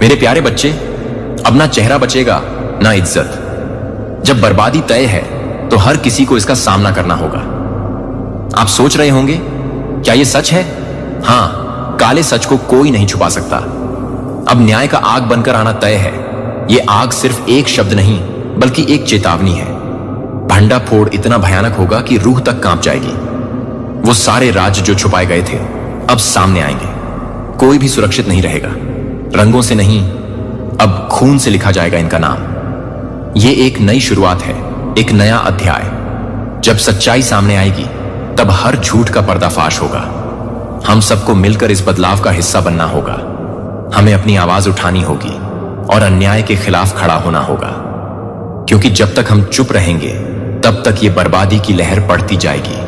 मेरे प्यारे बच्चे, अब ना चेहरा बचेगा ना इज्जत। जब बर्बादी तय है तो हर किसी को इसका सामना करना होगा। आप सोच रहे होंगे, क्या यह सच है? हां, काले सच को कोई नहीं छुपा सकता। अब न्याय का आग बनकर आना तय है। यह आग सिर्फ एक शब्द नहीं बल्कि एक चेतावनी है। भंडाफोड़ इतना भयानक होगा कि रूह तक कांप जाएगी। वो सारे राज जो छुपाए गए थे अब सामने आएंगे। कोई भी सुरक्षित नहीं रहेगा। रंगों से नहीं, अब खून से लिखा जाएगा इनका नाम। यह एक नई शुरुआत है, एक नया अध्याय। जब सच्चाई सामने आएगी तब हर झूठ का पर्दाफाश होगा। हम सबको मिलकर इस बदलाव का हिस्सा बनना होगा। हमें अपनी आवाज उठानी होगी और अन्याय के खिलाफ खड़ा होना होगा, क्योंकि जब तक हम चुप रहेंगे तब तक ये बर्बादी की लहर बढ़ती जाएगी।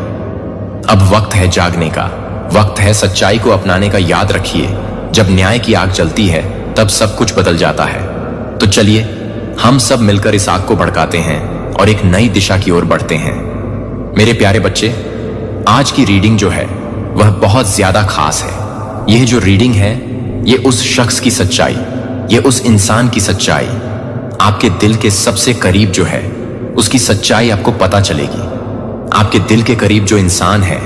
अब वक्त है जागने का, वक्त है सच्चाई को अपनाने का। याद रखिए, जब न्याय की आग जलती है तब सब कुछ बदल जाता है। तो चलिए हम सब मिलकर इस आग को भड़काते हैं और एक नई दिशा की ओर बढ़ते हैं। मेरे प्यारे बच्चे, आज की रीडिंग जो है वह बहुत ज्यादा खास है। यह जो रीडिंग है ये उस शख्स की सच्चाई, ये उस इंसान की सच्चाई, आपके दिल के सबसे करीब जो है उसकी सच्चाई आपको पता चलेगी। आपके दिल के करीब जो इंसान है,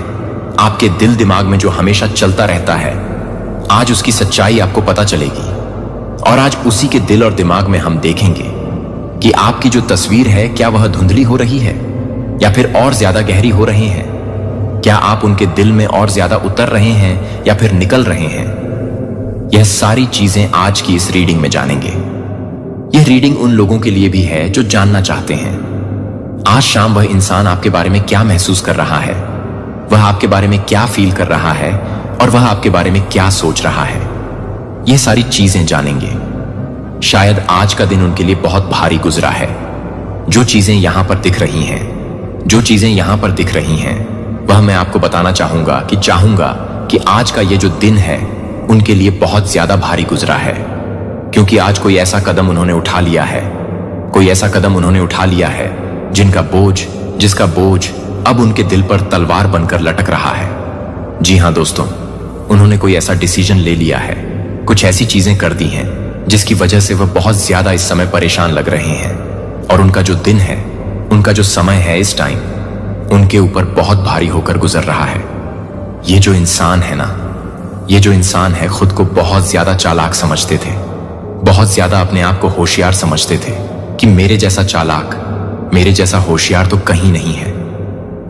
आपके दिल दिमाग में जो हमेशा चलता रहता है, आज उसकी सच्चाई आपको पता चलेगी। और आज उसी के दिल और दिमाग में हम देखेंगे कि आपकी जो तस्वीर है क्या वह धुंधली हो रही है या फिर और ज्यादा गहरी हो रही है। क्या आप उनके दिल में और ज्यादा उतर रहे हैं या फिर निकल रहे हैं। यह सारी चीजें आज की इस रीडिंग में जानेंगे। यह रीडिंग उन लोगों के लिए भी है जो जानना चाहते हैं आज शाम वह इंसान आपके बारे में क्या महसूस कर रहा है, वह आपके बारे में क्या फील कर रहा है और वह आपके बारे में क्या सोच रहा है। यह सारी चीजें जानेंगे। शायद आज का दिन उनके लिए बहुत भारी गुजरा है। जो चीजें यहां पर दिख रही हैं, जो चीजें यहां पर दिख रही हैं, वह मैं आपको बताना चाहूंगा कि आज का यह जो दिन है उनके लिए बहुत ज्यादा भारी गुजरा है। क्योंकि आज कोई ऐसा कदम उन्होंने उठा लिया है, कोई ऐसा कदम उन्होंने उठा लिया है जिसका बोझ अब उनके दिल पर तलवार बनकर लटक रहा है। जी हां दोस्तों, उन्होंने कोई ऐसा डिसीजन ले लिया है, कुछ ऐसी चीजें कर दी हैं जिसकी वजह से वह बहुत ज्यादा इस समय परेशान लग रहे हैं। और उनका जो दिन है, उनका जो समय है इस टाइम, उनके ऊपर बहुत भारी होकर गुजर रहा है। ये जो इंसान है ना, ये जो इंसान है खुद को बहुत ज्यादा चालाक समझते थे, बहुत ज्यादा अपने आप को होशियार समझते थे कि मेरे जैसा चालाक, मेरे जैसा होशियार तो कहीं नहीं है।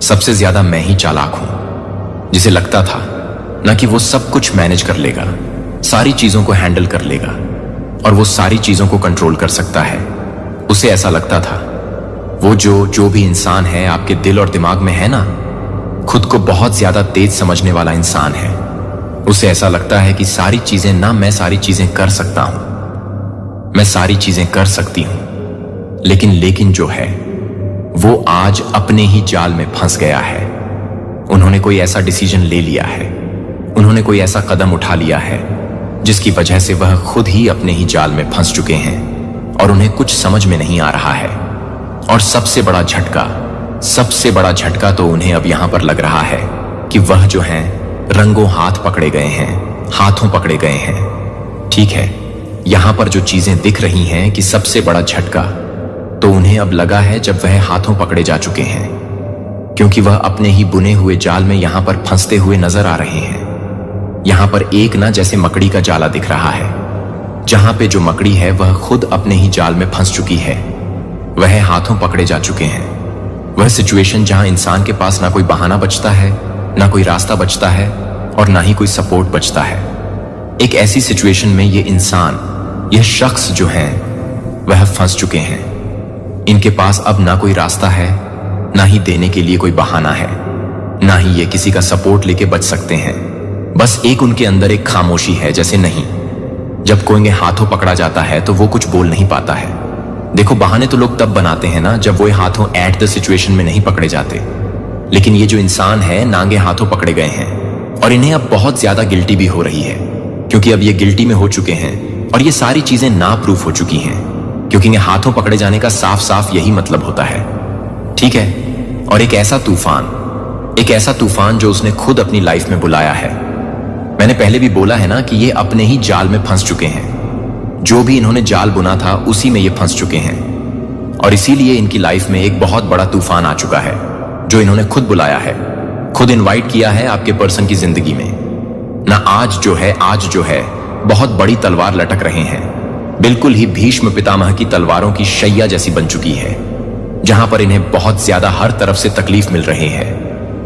सबसे ज्यादा मैं ही चालाक हूं। जिसे लगता था ना कि वो सब कुछ मैनेज कर लेगा, सारी चीजों को हैंडल कर लेगा और वो सारी चीजों को कंट्रोल कर सकता है, उसे ऐसा लगता था। वो जो भी इंसान है आपके दिल और दिमाग में है ना, खुद को बहुत ज्यादा तेज समझने वाला इंसान है। उसे ऐसा लगता है कि सारी चीजें ना, मैं सारी चीजें कर सकता हूं, मैं सारी चीजें कर सकती हूं। लेकिन जो है वो आज अपने ही जाल में फंस गया है। उन्होंने कोई ऐसा डिसीजन ले लिया है, उन्होंने कोई ऐसा कदम उठा लिया है जिसकी वजह से वह खुद ही अपने ही जाल में फंस चुके हैं और उन्हें कुछ समझ में नहीं आ रहा है। और सबसे बड़ा झटका तो उन्हें अब यहां पर लग रहा है कि वह जो हैं रंगों हाथों पकड़े गए हैं। ठीक है, यहां पर जो चीजें दिख रही हैं कि सबसे बड़ा झटका तो उन्हें अब लगा है जब वह हाथों पकड़े जा चुके हैं, क्योंकि वह अपने ही बुने हुए जाल में यहां पर फंसते हुए नजर आ रहे हैं। यहां पर एक ना जैसे मकड़ी का जाला दिख रहा है, जहां पे जो मकड़ी है वह खुद अपने ही जाल में फंस चुकी है, वह हाथों पकड़े जा चुके हैं। वह सिचुएशन जहां इंसान के पास ना कोई बहाना बचता है, ना कोई रास्ता बचता है और ना ही कोई सपोर्ट बचता है। एक ऐसी सिचुएशन में ये इंसान, यह शख्स जो है वह फंस चुके हैं। इनके पास अब ना कोई रास्ता है, ना ही देने के लिए कोई बहाना है, ना ही ये किसी का सपोर्ट लेके बच सकते हैं। बस एक उनके अंदर एक खामोशी है, जैसे नहीं, जब कोई हाथों पकड़ा जाता है तो वो कुछ बोल नहीं पाता है। देखो, बहाने तो लोग तब बनाते हैं ना जब वो हाथों एट द सिचुएशन में नहीं पकड़े जाते। लेकिन ये जो इंसान है नांगे हाथों पकड़े गए हैं और इन्हें अब बहुत ज्यादा गिल्टी भी हो रही है, क्योंकि अब ये गिल्टी में हो चुके हैं और ये सारी चीजें ना प्रूफ हो चुकी हैं, क्योंकि इन्हें हाथों पकड़े जाने का साफ साफ यही मतलब होता है। ठीक है, और एक ऐसा तूफान जो उसने खुद अपनी लाइफ में बुलाया है। मैंने पहले भी बोला है ना कि ये अपने ही जाल में फंस चुके हैं। जो भी इन्होंने जाल बुना था उसी में ये फंस चुके हैं, और इसीलिए इनकी लाइफ में एक बहुत बड़ा तूफान आ चुका है जो इन्होंने खुद बुलाया है, खुद इनवाइट किया है आपके पर्सन की जिंदगी में। ना आज जो है बहुत बड़ी तलवार लटक रहे हैं, बिल्कुल ही भीष्म पितामह की तलवारों की शैया जैसी बन चुकी है, जहां पर इन्हें बहुत ज्यादा हर तरफ से तकलीफ मिल रही है,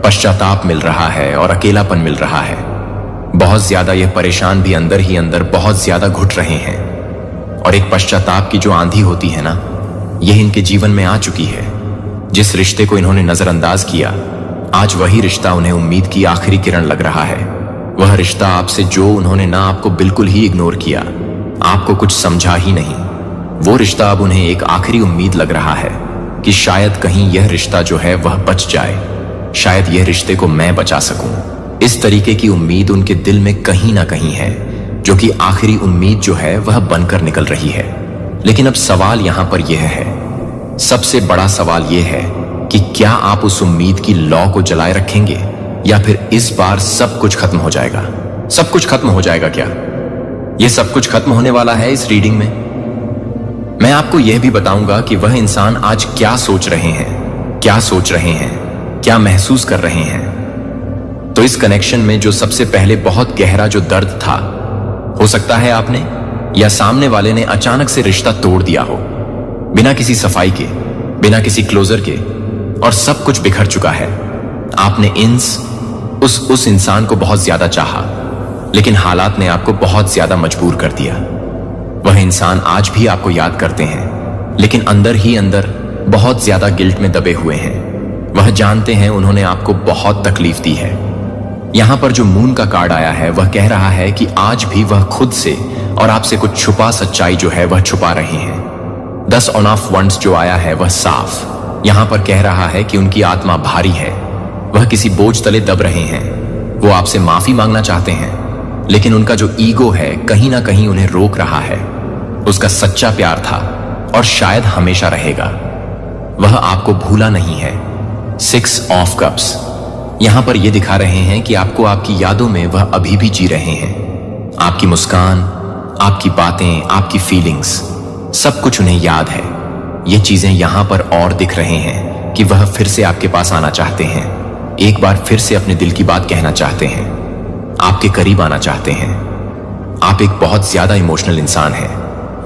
पश्चाताप मिल रहा है और अकेलापन मिल रहा है। बहुत ज्यादा यह परेशान भी अंदर ही अंदर बहुत ज्यादा घुट रहे हैं, और एक पश्चाताप की जो आंधी होती है ना, यह इनके जीवन में आ चुकी है। जिस रिश्ते को इन्होंने नजरअंदाज किया, आज वही रिश्ता उन्हें उम्मीद की आखिरी किरण लग रहा है। वह रिश्ता आपसे जो उन्होंने ना आपको बिल्कुल ही इग्नोर किया, आपको कुछ समझा ही नहीं, वो रिश्ता अब उन्हें एक आखिरी उम्मीद लग रहा है कि शायद कहीं यह रिश्ता जो है वह बच जाए, शायद यह रिश्ते को मैं बचा सकूं। इस तरीके की उम्मीद उनके दिल में कहीं ना कहीं है, जो कि आखिरी उम्मीद जो है वह बनकर निकल रही है। लेकिन अब सवाल यहां पर यह है, सबसे बड़ा सवाल यह है कि क्या आप उस उम्मीद की लौ को जलाए रखेंगे, या फिर इस बार सब कुछ खत्म हो जाएगा? सब कुछ खत्म हो जाएगा क्या? यह सब कुछ खत्म होने वाला है इस रीडिंग में। मैं आपको यह भी बताऊंगा कि वह इंसान आज क्या सोच रहे हैं, क्या सोच रहे हैं, क्या महसूस कर रहे हैं। तो इस कनेक्शन में जो सबसे पहले बहुत गहरा जो दर्द था, हो सकता है आपने या सामने वाले ने अचानक से रिश्ता तोड़ दिया हो, बिना किसी सफाई के, बिना किसी क्लोजर के, और सब कुछ बिखर चुका है। आपने उस इंसान को बहुत ज्यादा चाहा, लेकिन हालात ने आपको बहुत ज्यादा मजबूर कर दिया। वह इंसान आज भी आपको याद करते हैं, लेकिन अंदर ही अंदर बहुत ज्यादा गिल्ट में दबे हुए हैं। वह जानते हैं उन्होंने आपको बहुत तकलीफ दी है। यहां पर जो मून का कार्ड आया है वह कह रहा है कि आज भी वह खुद से और आपसे कुछ छुपा सच्चाई जो है वह छुपा रहे हैं। 10 ऑफ वंड्स जो आया है वह साफ यहां पर कह रहा है कि उनकी आत्मा भारी है, वह किसी बोझ तले दब रहे हैं। वो आपसे माफी मांगना चाहते हैं, लेकिन उनका जो ईगो है कहीं ना कहीं उन्हें रोक रहा है। उसका सच्चा प्यार था और शायद हमेशा रहेगा। वह आपको भूला नहीं है। 6 ऑफ कप्स यहां पर यह दिखा रहे हैं कि आपको आपकी यादों में वह अभी भी जी रहे हैं। आपकी मुस्कान, आपकी बातें, आपकी फीलिंग्स, सब कुछ उन्हें याद है। ये चीजें यहां पर और दिख रहे हैं कि वह फिर से आपके पास आना चाहते हैं, एक बार फिर से अपने दिल की बात कहना चाहते हैं, आपके करीब आना चाहते हैं। आप एक बहुत ज्यादा इमोशनल इंसान हैं,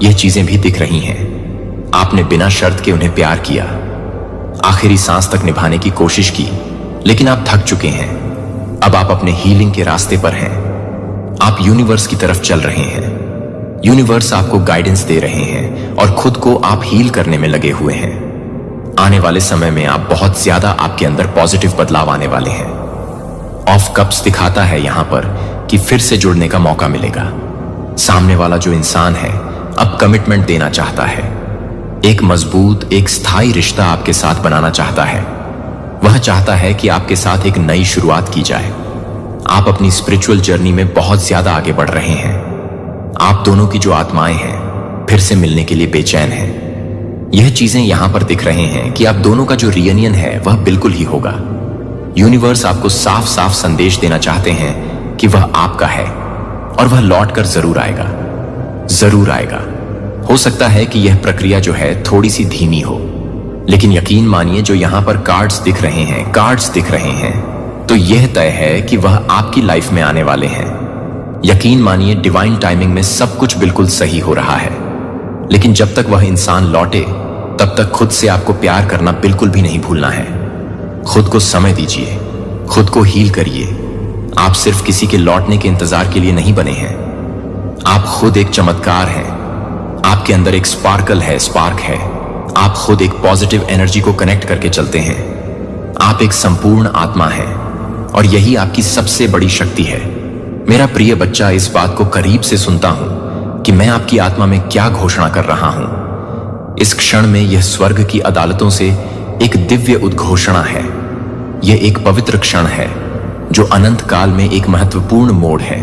यह चीजें भी दिख रही हैं। आपने बिना शर्त के उन्हें प्यार किया, आखिरी सांस तक निभाने की कोशिश की, लेकिन आप थक चुके हैं। अब आप अपने हीलिंग के रास्ते पर हैं। आप यूनिवर्स की तरफ चल रहे हैं। यूनिवर्स आपको गाइडेंस दे रहे हैं और खुद को आप हील करने में लगे हुए हैं। आने वाले समय में आप बहुत ज्यादा आपके अंदर पॉजिटिव बदलाव आने वाले हैं। ऑफ कप्स दिखाता है यहां पर कि फिर से जुड़ने का मौका मिलेगा। सामने वाला जो इंसान है अब कमिटमेंट देना चाहता है, एक मजबूत, एक स्थायी रिश्ता आपके साथ बनाना चाहता है। वह चाहता है कि आपके साथ एक नई शुरुआत की जाए। आप अपनी स्पिरिचुअल जर्नी में बहुत ज्यादा आगे बढ़ रहे हैं। आप दोनों की जो आत्माएं हैं फिर से मिलने के लिए बेचैन हैं। यह चीजें यहां पर दिख रहे हैं कि आप दोनों का जो रियूनियन है वह बिल्कुल ही होगा। यूनिवर्स आपको साफ साफ संदेश देना चाहते हैं कि वह आपका है और वह लौट कर जरूर आएगा, जरूर आएगा। हो सकता है कि यह प्रक्रिया जो है थोड़ी सी धीमी हो, लेकिन यकीन मानिए जो यहां पर कार्ड्स दिख रहे हैं, तो यह तय है कि वह आपकी लाइफ में आने वाले हैं। यकीन मानिए डिवाइन टाइमिंग में सब कुछ बिल्कुल सही हो रहा है। लेकिन जब तक वह इंसान लौटे तब तक खुद से आपको प्यार करना बिल्कुल भी नहीं भूलना है। खुद को समय दीजिए, खुद को हील करिए। आप सिर्फ किसी के लौटने के इंतजार के लिए नहीं बने हैं। आप खुद एक चमत्कार हैं। आपके अंदर एक स्पार्क है। आप खुद एक पॉजिटिव एनर्जी को कनेक्ट करके चलते हैं। आप एक संपूर्ण आत्मा हैं और यही आपकी सबसे बड़ी शक्ति है। मेरा प्रिय बच्चा, इस बात को करीब से सुनता हूं कि मैं आपकी आत्मा में क्या घोषणा कर रहा हूं। इस क्षण में यह स्वर्ग की अदालतों से एक दिव्य उद्घोषणा है। यह एक पवित्र क्षण है जो अनंत काल में एक महत्वपूर्ण मोड़ है,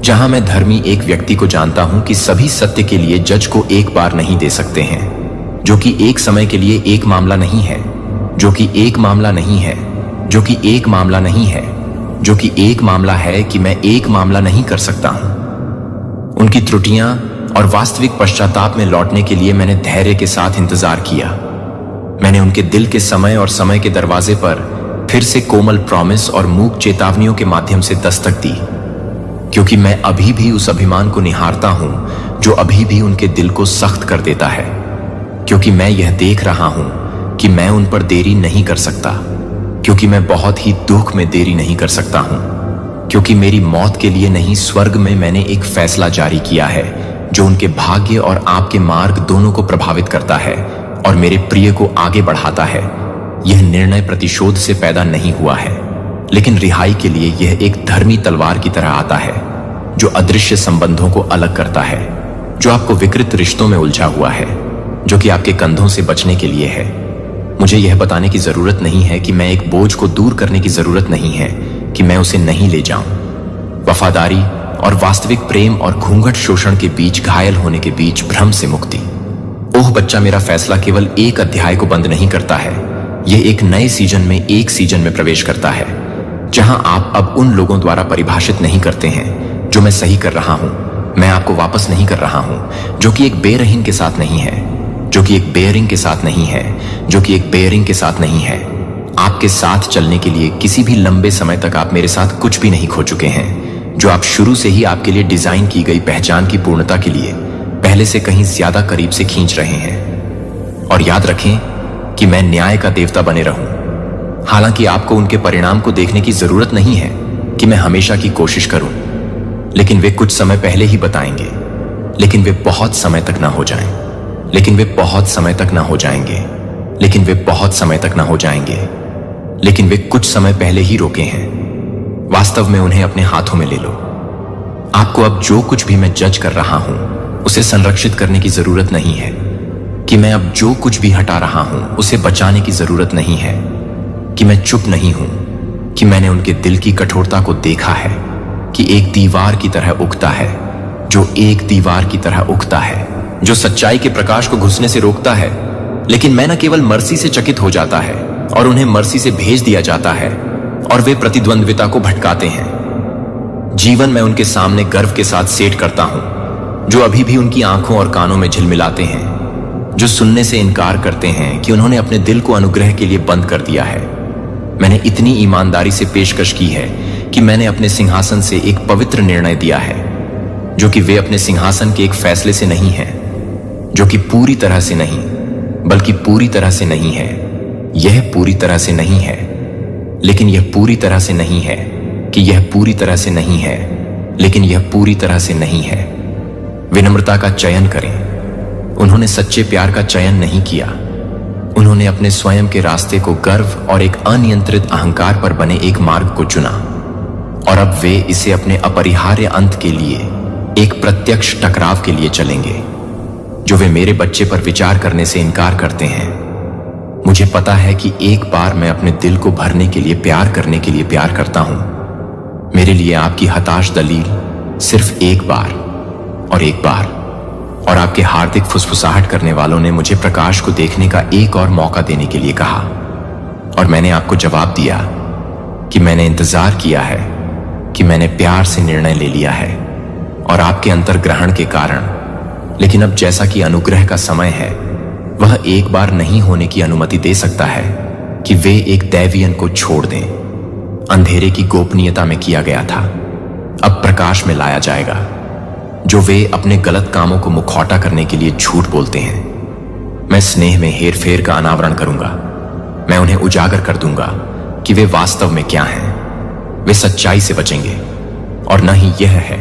जहां मैं धर्मी एक व्यक्ति को जानता हूं कि सभी सत्य के लिए जज को एक बार नहीं दे सकते हैं, जो कि एक समय के लिए एक मामला नहीं है, जो कि एक मामला नहीं है, जो कि एक मामला नहीं है, जो कि एक मामला है कि मैं एक मामला नहीं कर सकता हूं। उनकी त्रुटियां और वास्तविक पश्चाताप में लौटने के लिए मैंने धैर्य के साथ इंतजार किया। मैंने उनके दिल के समय और समय के दरवाजे पर फिर से कोमल प्रॉमिस और मूक चेतावनियों के माध्यम से दस्तक दी, क्योंकि मैं अभी भी उस अभिमान को निहारता हूं जो अभी भी उनके दिल को सख्त कर देता है, क्योंकि मैं यह देख रहा हूं कि मैं उन पर देरी नहीं कर सकता, क्योंकि मैं बहुत ही दुख में देरी नहीं कर सकता हूं, क्योंकि मेरी मौत के लिए नहीं, स्वर्ग में मैंने एक फैसला जारी किया है जो उनके भाग्य और आपके मार्ग दोनों को प्रभावित करता है और मेरे प्रिय को आगे बढ़ाता है। यह निर्णय प्रतिशोध से पैदा नहीं हुआ है, लेकिन रिहाई के लिए यह एक धर्मी तलवार की तरह आता है जो अदृश्य संबंधों को अलग करता है, जो आपको विकृत रिश्तों में उलझा हुआ है, जो कि आपके कंधों से बचने के लिए है। मुझे यह बताने की जरूरत नहीं है कि मैं एक बोझ को दूर करने की जरूरत नहीं है कि मैं उसे नहीं ले जाऊं। वफादारी और वास्तविक प्रेम और घूंघट शोषण के बीच, घायल होने के बीच भ्रम से मुक्ति। ओह बच्चा, मेरा फैसला केवल एक अध्याय को बंद नहीं करता है, यह एक नए सीजन में एक सीजन में प्रवेश करता है, जहां आप अब उन लोगों द्वारा परिभाषित नहीं करते हैं जो मैं सही कर रहा हूं। मैं आपको वापस नहीं कर रहा हूं, जो कि एक बेरहीन के साथ नहीं है, जो कि एक बेयरिंग के साथ नहीं है, जो कि एक बेयरिंग के साथ नहीं है। आपके साथ चलने के लिए किसी भी लंबे समय तक आप मेरे साथ कुछ भी नहीं खो चुके हैं, जो आप शुरू से ही आपके लिए डिजाइन की गई पहचान की पूर्णता के लिए पहले से कहीं ज्यादा करीब से खींच रहे हैं। और याद रखें कि मैं न्याय का देवता बने रहूं। हालांकि आपको उनके परिणाम को देखने की जरूरत नहीं है कि मैं हमेशा की कोशिश करूं, लेकिन वे कुछ समय पहले ही बताएंगे, लेकिन वे बहुत समय तक ना हो जाएं, लेकिन वे बहुत समय तक ना हो जाएंगे, लेकिन वे बहुत समय तक ना हो जाएंगे, लेकिन वे कुछ समय पहले ही रोके हैं। वास्तव में उन्हें अपने हाथों में ले लो। आपको अब जो कुछ भी मैं जज कर रहा हूं उसे संरक्षित करने की जरूरत नहीं है, कि मैं अब जो कुछ भी हटा रहा हूं उसे बचाने की जरूरत नहीं है, कि मैं चुप नहीं हूं, कि मैंने उनके दिल की कठोरता को देखा है कि एक दीवार की तरह उगता है, जो एक दीवार की तरह उगता है, जो सच्चाई के प्रकाश को घुसने से रोकता है। लेकिन मैं न केवल मर्सी से चकित हो जाता है और उन्हें मर्सी से भेज दिया जाता है और वे प्रतिद्वंद्विता को भटकाते हैं। जीवन मैं उनके सामने गर्व के साथ सेट करता हूं, जो अभी भी उनकी आंखों और कानों में झिलमिलाते हैं, जो सुनने से इनकार करते हैं कि उन्होंने अपने दिल को अनुग्रह के लिए बंद कर दिया है। मैंने इतनी ईमानदारी से पेशकश की है कि मैंने अपने सिंहासन से एक पवित्र निर्णय दिया है, जो कि वे अपने सिंहासन के एक फैसले से नहीं है, जो कि पूरी तरह से नहीं, बल्कि पूरी तरह से नहीं है। यह पूरी तरह से नहीं है, लेकिन यह पूरी तरह से नहीं है, कि यह पूरी तरह से नहीं है, लेकिन यह पूरी तरह से नहीं है। विनम्रता का चयन करें। उन्होंने सच्चे प्यार का चयन नहीं किया। उन्होंने अपने स्वयं के रास्ते को गर्व और एक अनियंत्रित अहंकार पर बने एक मार्ग को चुना, और अब वे इसे अपने अपरिहार्य अंत के लिए, एक प्रत्यक्ष टकराव के लिए चलेंगे, जो वे मेरे बच्चे पर विचार करने से इनकार करते हैं। मुझे पता है कि एक बार मैं अपने दिल को भरने के लिए, प्यार करने के लिए प्यार करता हूं। मेरे लिए आपकी हताश दलील सिर्फ एक बार और एक बार, और आपके हार्दिक फुसफुसाहट करने वालों ने मुझे प्रकाश को देखने का एक और मौका देने के लिए कहा, और मैंने आपको जवाब दिया कि मैंने इंतजार किया है, कि मैंने प्यार से निर्णय ले लिया है और आपके अंतर्ग्रहण के कारण। लेकिन अब जैसा कि अनुग्रह का समय है, वह एक बार नहीं होने की अनुमति दे सकता है कि वे एक दैवीयन को छोड़ दें। अंधेरे की गोपनीयता में किया गया था, अब प्रकाश में लाया जाएगा, जो वे अपने गलत कामों को मुखौटा करने के लिए झूठ बोलते हैं। मैं स्नेह में हेरफेर का अनावरण करूंगा। मैं उन्हें उजागर कर दूंगा कि वे वास्तव में क्या हैं। वे सच्चाई से बचेंगे, और न ही यह है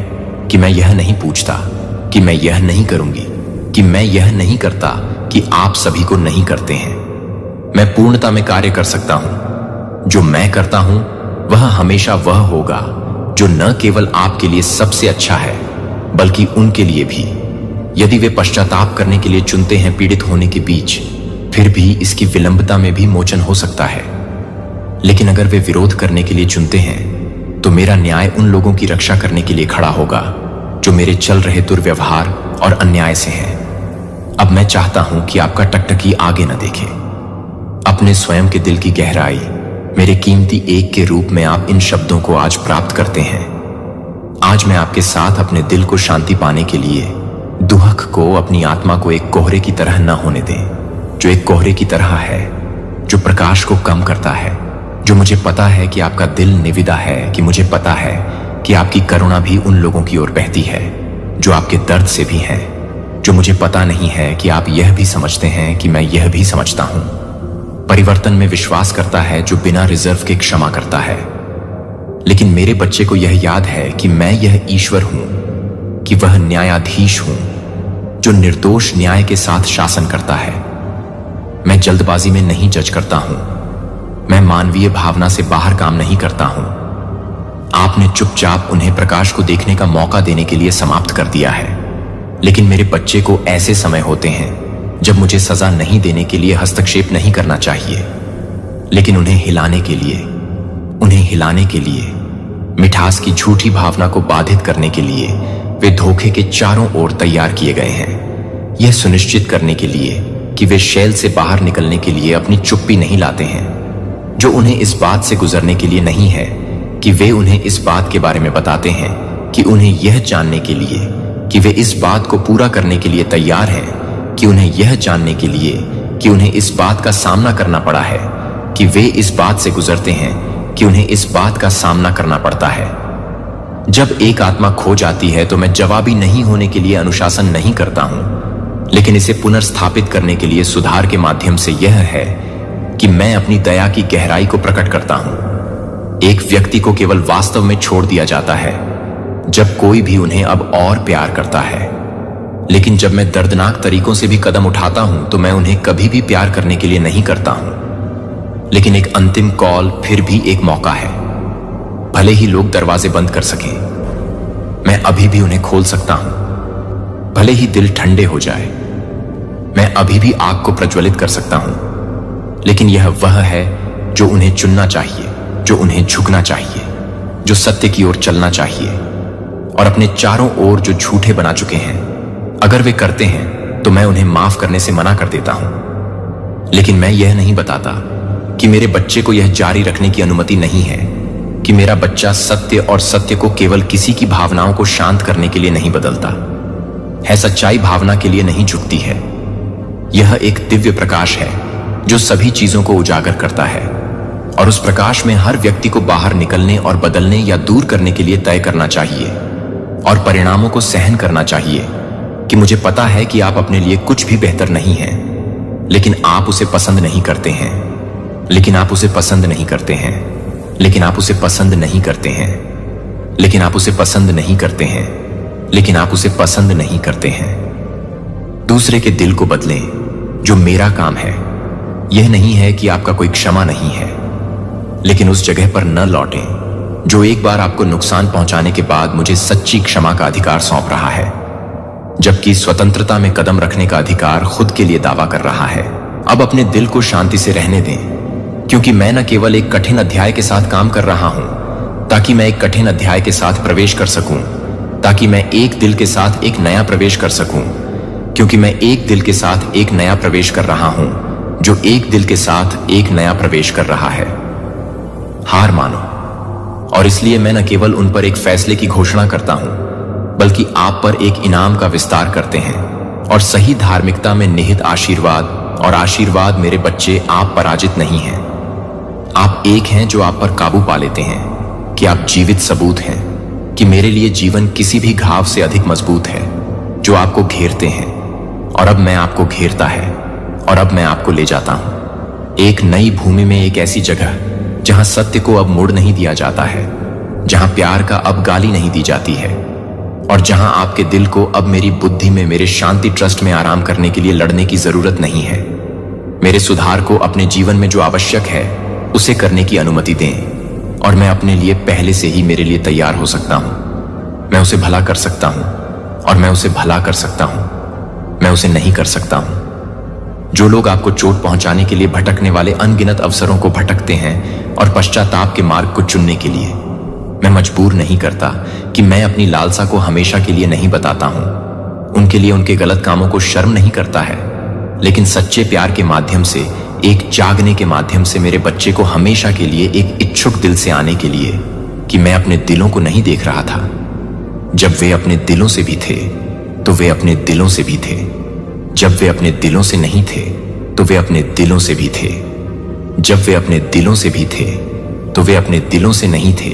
कि मैं यह नहीं पूछता कि मैं यह नहीं करूंगी, कि मैं यह नहीं करता कि आप सभी को नहीं करते हैं। मैं पूर्णता में कार्य कर सकता हूं। जो मैं करता हूं वह हमेशा वह होगा जो न केवल आपके लिए सबसे अच्छा है, बल्कि उनके लिए भी। यदि वे पश्चाताप करने के लिए चुनते हैं पीड़ित होने के बीच, फिर भी इसकी विलंबता में भी मोचन हो सकता है। लेकिन अगर वे विरोध करने के लिए चुनते हैं, तो मेरा न्याय उन लोगों की रक्षा करने के लिए खड़ा होगा जो मेरे चल रहे दुर्व्यवहार और अन्याय से हैं। अब मैं चाहता हूं कि आपका टकटकी आगे न देखे। अपने स्वयं के दिल की गहराई, मेरे कीमती एक के रूप में आप इन शब्दों को आज प्राप्त करते हैं। आज मैं आपके साथ अपने दिल को शांति पाने के लिए दुहक को, अपनी आत्मा को एक कोहरे की तरह न होने दें, जो एक कोहरे की तरह है, जो प्रकाश को कम करता है। जो मुझे पता है कि आपका दिल निविदा है, कि मुझे पता है कि आपकी करुणा भी उन लोगों की ओर बहती है जो आपके दर्द से भी हैं। जो मुझे पता नहीं है कि आप यह भी समझते हैं कि मैं यह भी समझता हूं। परिवर्तन में विश्वास करता है जो बिना रिजर्व के क्षमा करता है। लेकिन मेरे बच्चे को यह याद है कि मैं यह ईश्वर हूं, कि वह न्यायाधीश हूं जो निर्दोष न्याय के साथ शासन करता है। मैं जल्दबाजी में नहीं जज करता हूं, मैं मानवीय भावना से बाहर काम नहीं करता हूं। आपने चुपचाप उन्हें प्रकाश को देखने का मौका देने के लिए समाप्त कर दिया है। लेकिन मेरे बच्चे को ऐसे समय होते हैं जब मुझे सजा नहीं देने के लिए हस्तक्षेप नहीं करना चाहिए, लेकिन उन्हें हिलाने के लिए, मिठास की झूठी भावना को बाधित करने के लिए वे धोखे के चारों ओर तैयार किए गए हैं। यह सुनिश्चित करने के लिए कि वे शैल से बाहर निकलने के लिए अपनी चुप्पी नहीं लाते हैं, जो उन्हें इस बात से गुजरने के लिए नहीं है कि वे उन्हें इस बात के बारे में बताते हैं कि उन्हें यह जानने के लिए कि वे इस बात को पूरा करने के लिए तैयार हैं, कि उन्हें यह जानने के लिए कि उन्हें इस बात का सामना करना पड़ा है, कि वे इस बात से गुजरते हैं कि उन्हें इस बात का सामना करना पड़ता है। जब एक आत्मा खो जाती है तो मैं जवाबी नहीं होने के लिए अनुशासन नहीं करता हूं, लेकिन इसे पुनर्स्थापित करने के लिए सुधार के माध्यम से यह है कि मैं अपनी दया की गहराई को प्रकट करता हूं। एक व्यक्ति को केवल वास्तव में छोड़ दिया जाता है जब कोई भी उन्हें अब और प्यार करता है। लेकिन जब मैं दर्दनाक तरीकों से भी कदम उठाता हूं तो मैं उन्हें कभी भी प्यार करने के लिए नहीं करता हूं। लेकिन एक अंतिम कॉल फिर भी एक मौका है। भले ही लोग दरवाजे बंद कर सकें, मैं अभी भी उन्हें खोल सकता हूं। भले ही दिल ठंडे हो जाए, मैं अभी भी आग को प्रज्वलित कर सकता हूं। लेकिन यह वह है जो उन्हें चुनना चाहिए, जो उन्हें झुकना चाहिए, जो सत्य की ओर चलना चाहिए और अपने चारों ओर जो झूठे बना चुके हैं। अगर वे करते हैं तो मैं उन्हें माफ करने से मना कर देता हूं। लेकिन मैं यह नहीं बताता कि मेरे बच्चे को यह जारी रखने की अनुमति नहीं है, कि मेरा बच्चा सत्य और सत्य को केवल किसी की भावनाओं को शांत करने के लिए नहीं बदलता है, सच्चाई भावना के लिए नहीं झुकती है। यह एक दिव्य प्रकाश है जो सभी चीजों को उजागर करता है, और उस प्रकाश में हर व्यक्ति को बाहर निकलने और बदलने या दूर करने के लिए तय करना चाहिए और परिणामों को सहन करना चाहिए कि मुझे पता है कि आप अपने लिए कुछ भी बेहतर नहीं हैं, लेकिन आप उसे पसंद नहीं करते हैं, लेकिन आप उसे पसंद नहीं करते हैं, लेकिन आप उसे पसंद नहीं करते हैं, लेकिन आप उसे पसंद नहीं करते हैं, लेकिन आप उसे पसंद नहीं करते हैं। दूसरे के दिल को बदलें, जो मेरा काम है। यह नहीं है कि आपका कोई क्षमा नहीं है, लेकिन उस जगह पर न लौटें जो एक बार आपको नुकसान पहुंचाने के बाद मुझे सच्ची क्षमा का अधिकार सौंप रहा है, जबकि स्वतंत्रता में कदम रखने का अधिकार खुद के लिए दावा कर रहा है। अब अपने दिल को शांति से रहने दें, क्योंकि मैं न केवल एक कठिन अध्याय के साथ काम कर रहा हूं ताकि मैं एक कठिन अध्याय के साथ प्रवेश कर सकूं, ताकि मैं एक दिल के साथ एक नया प्रवेश कर सकूं, क्योंकि मैं एक दिल के साथ एक नया प्रवेश कर रहा हूं जो एक दिल के साथ एक नया प्रवेश कर रहा है। हार मानो, और इसलिए मैं न केवल उन पर एक फैसले की घोषणा करता हूं, बल्कि आप पर एक इनाम का विस्तार करते हैं, और सही धार्मिकता में निहित आशीर्वाद, और आशीर्वाद मेरे बच्चे, आप पराजित नहीं हैं। आप एक हैं जो आप पर काबू पा लेते हैं, कि आप जीवित सबूत हैं कि मेरे लिए जीवन किसी भी घाव से अधिक मजबूत है, जो आपको घेरते हैं, और अब मैं आपको घेरता है, और अब मैं आपको ले जाता हूं एक नई भूमि में, एक ऐसी जगह जहां सत्य को अब मोड़ नहीं दिया जाता है, जहां प्यार का अब गाली नहीं दी जाती है, और जहां आपके दिल को अब मेरी बुद्धि में, मेरे शांति ट्रस्ट में आराम करने के लिए लड़ने की जरूरत नहीं है। मेरे सुधार को अपने जीवन में जो आवश्यक है उसे करने की अनुमति दें, और मैं अपने लिए पहले से ही मेरे लिए तैयार हो सकता हूं। मैं उसे भला कर सकता हूं, और मैं उसे भला कर सकता हूं, मैं उसे नहीं कर सकता हूं। जो लोग आपको चोट पहुंचाने के लिए भटकने वाले अनगिनत अवसरों को भटकते हैं और पश्चाताप के मार्ग को चुनने के लिए, मैं मजबूर नहीं करता कि मैं अपनी लालसा को हमेशा के लिए नहीं बताता हूं। उनके लिए उनके गलत कामों को शर्म नहीं करता है, लेकिन सच्चे प्यार के माध्यम से, एक जागने के माध्यम से मेरे बच्चे को हमेशा के लिए एक इच्छुक दिल से आने के लिए, कि मैं अपने दिलों को नहीं देख रहा था जब वे अपने दिलों से भी थे, तो वे अपने दिलों से भी थे। जब वे अपने दिलों से नहीं थे तो वे अपने दिलों से भी थे। जब वे अपने दिलों से भी थे तो वे अपने दिलों से नहीं थे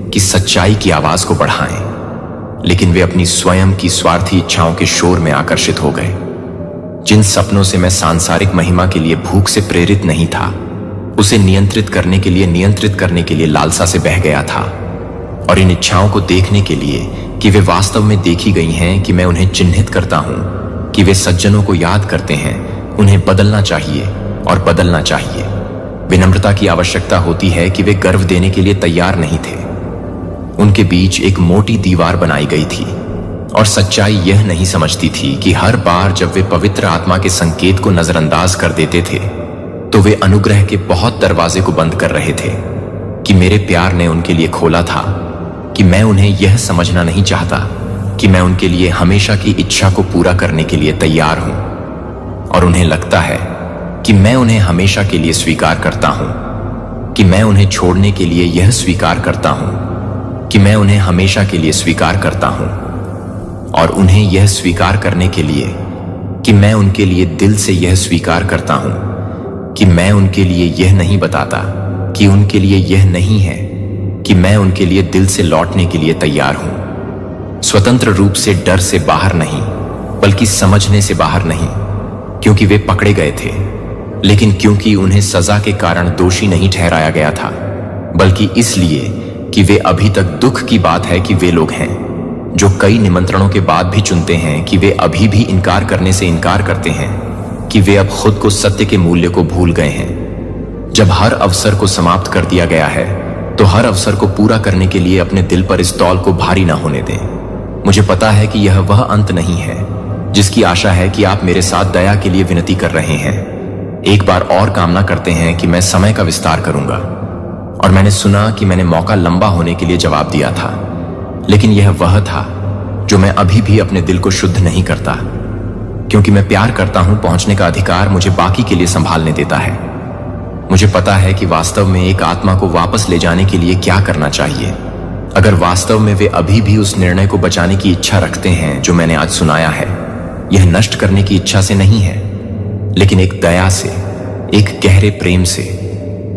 कि सच्चाई की आवाज को बढ़ाएं, लेकिन वे अपनी स्वयं की स्वार्थी इच्छाओं के शोर में आकर्षित हो गए। जिन सपनों से मैं सांसारिक महिमा के लिए भूख से प्रेरित नहीं था, उसे नियंत्रित करने के लिए लालसा से बह गया था। और इन इच्छाओं को देखने के लिए कि वे वास्तव में देखी गई हैं, कि मैं उन्हें चिन्हित करता हूं, कि वे सज्जनों को याद करते हैं, उन्हें बदलना चाहिए और बदलना चाहिए। विनम्रता की आवश्यकता होती है कि वे गर्व देने के लिए तैयार नहीं थे। उनके बीच एक मोटी दीवार बनाई गई थी और सच्चाई यह नहीं समझती थी कि हर बार जब वे पवित्र आत्मा के संकेत को नजरअंदाज कर देते थे तो वे अनुग्रह के बहुत दरवाजे को बंद कर रहे थे कि मेरे प्यार ने उनके लिए खोला था, कि मैं उन्हें यह समझना नहीं चाहता कि मैं उनके लिए हमेशा की इच्छा को पूरा करने के लिए तैयार हूं। और उन्हें लगता है कि मैं उन्हें हमेशा के लिए स्वीकार करता हूं, कि मैं उन्हें छोड़ने के लिए यह स्वीकार करता हूं, कि मैं उन्हें हमेशा के लिए स्वीकार करता हूं। और उन्हें यह स्वीकार करने के लिए कि मैं उनके लिए दिल से यह स्वीकार करता हूं, कि मैं उनके लिए यह नहीं बताता कि उनके लिए यह नहीं है, कि मैं उनके लिए दिल से लौटने के लिए तैयार हूं। स्वतंत्र रूप से, डर से बाहर नहीं, बल्कि समझने से बाहर नहीं, क्योंकि वे पकड़े गए थे, लेकिन क्योंकि उन्हें सजा के कारण दोषी नहीं ठहराया गया था, बल्कि इसलिए कि वे अभी तक दुख की बात है कि वे लोग हैं जो कई निमंत्रणों के बाद भी चुनते हैं कि वे अभी भी इनकार करने से इनकार करते हैं, कि वे अब खुद को सत्य के मूल्य को भूल गए हैं। जब हर अवसर को समाप्त कर दिया गया है तो हर अवसर को पूरा करने के लिए अपने दिल पर इस तौल को भारी ना होने दें। मुझे पता है कि यह वह अंत नहीं है जिसकी आशा है कि आप मेरे साथ दया के लिए विनती कर रहे हैं। एक बार और कामना करते हैं कि मैं समय का विस्तार करूंगा। और मैंने सुना कि मैंने मौका लंबा होने के लिए जवाब दिया था, लेकिन यह वह था जो मैं अभी भी अपने दिल को शुद्ध नहीं करता, क्योंकि मैं प्यार करता हूं। पहुंचने का अधिकार मुझे बाकी के लिए संभालने देता है। मुझे पता है कि वास्तव में एक आत्मा को वापस ले जाने के लिए क्या करना चाहिए। अगर वास्तव में वे अभी भी उस निर्णय को बचाने की इच्छा रखते हैं जो मैंने आज सुनाया है, यह नष्ट करने की इच्छा से नहीं है, लेकिन एक दया से, एक गहरे प्रेम से,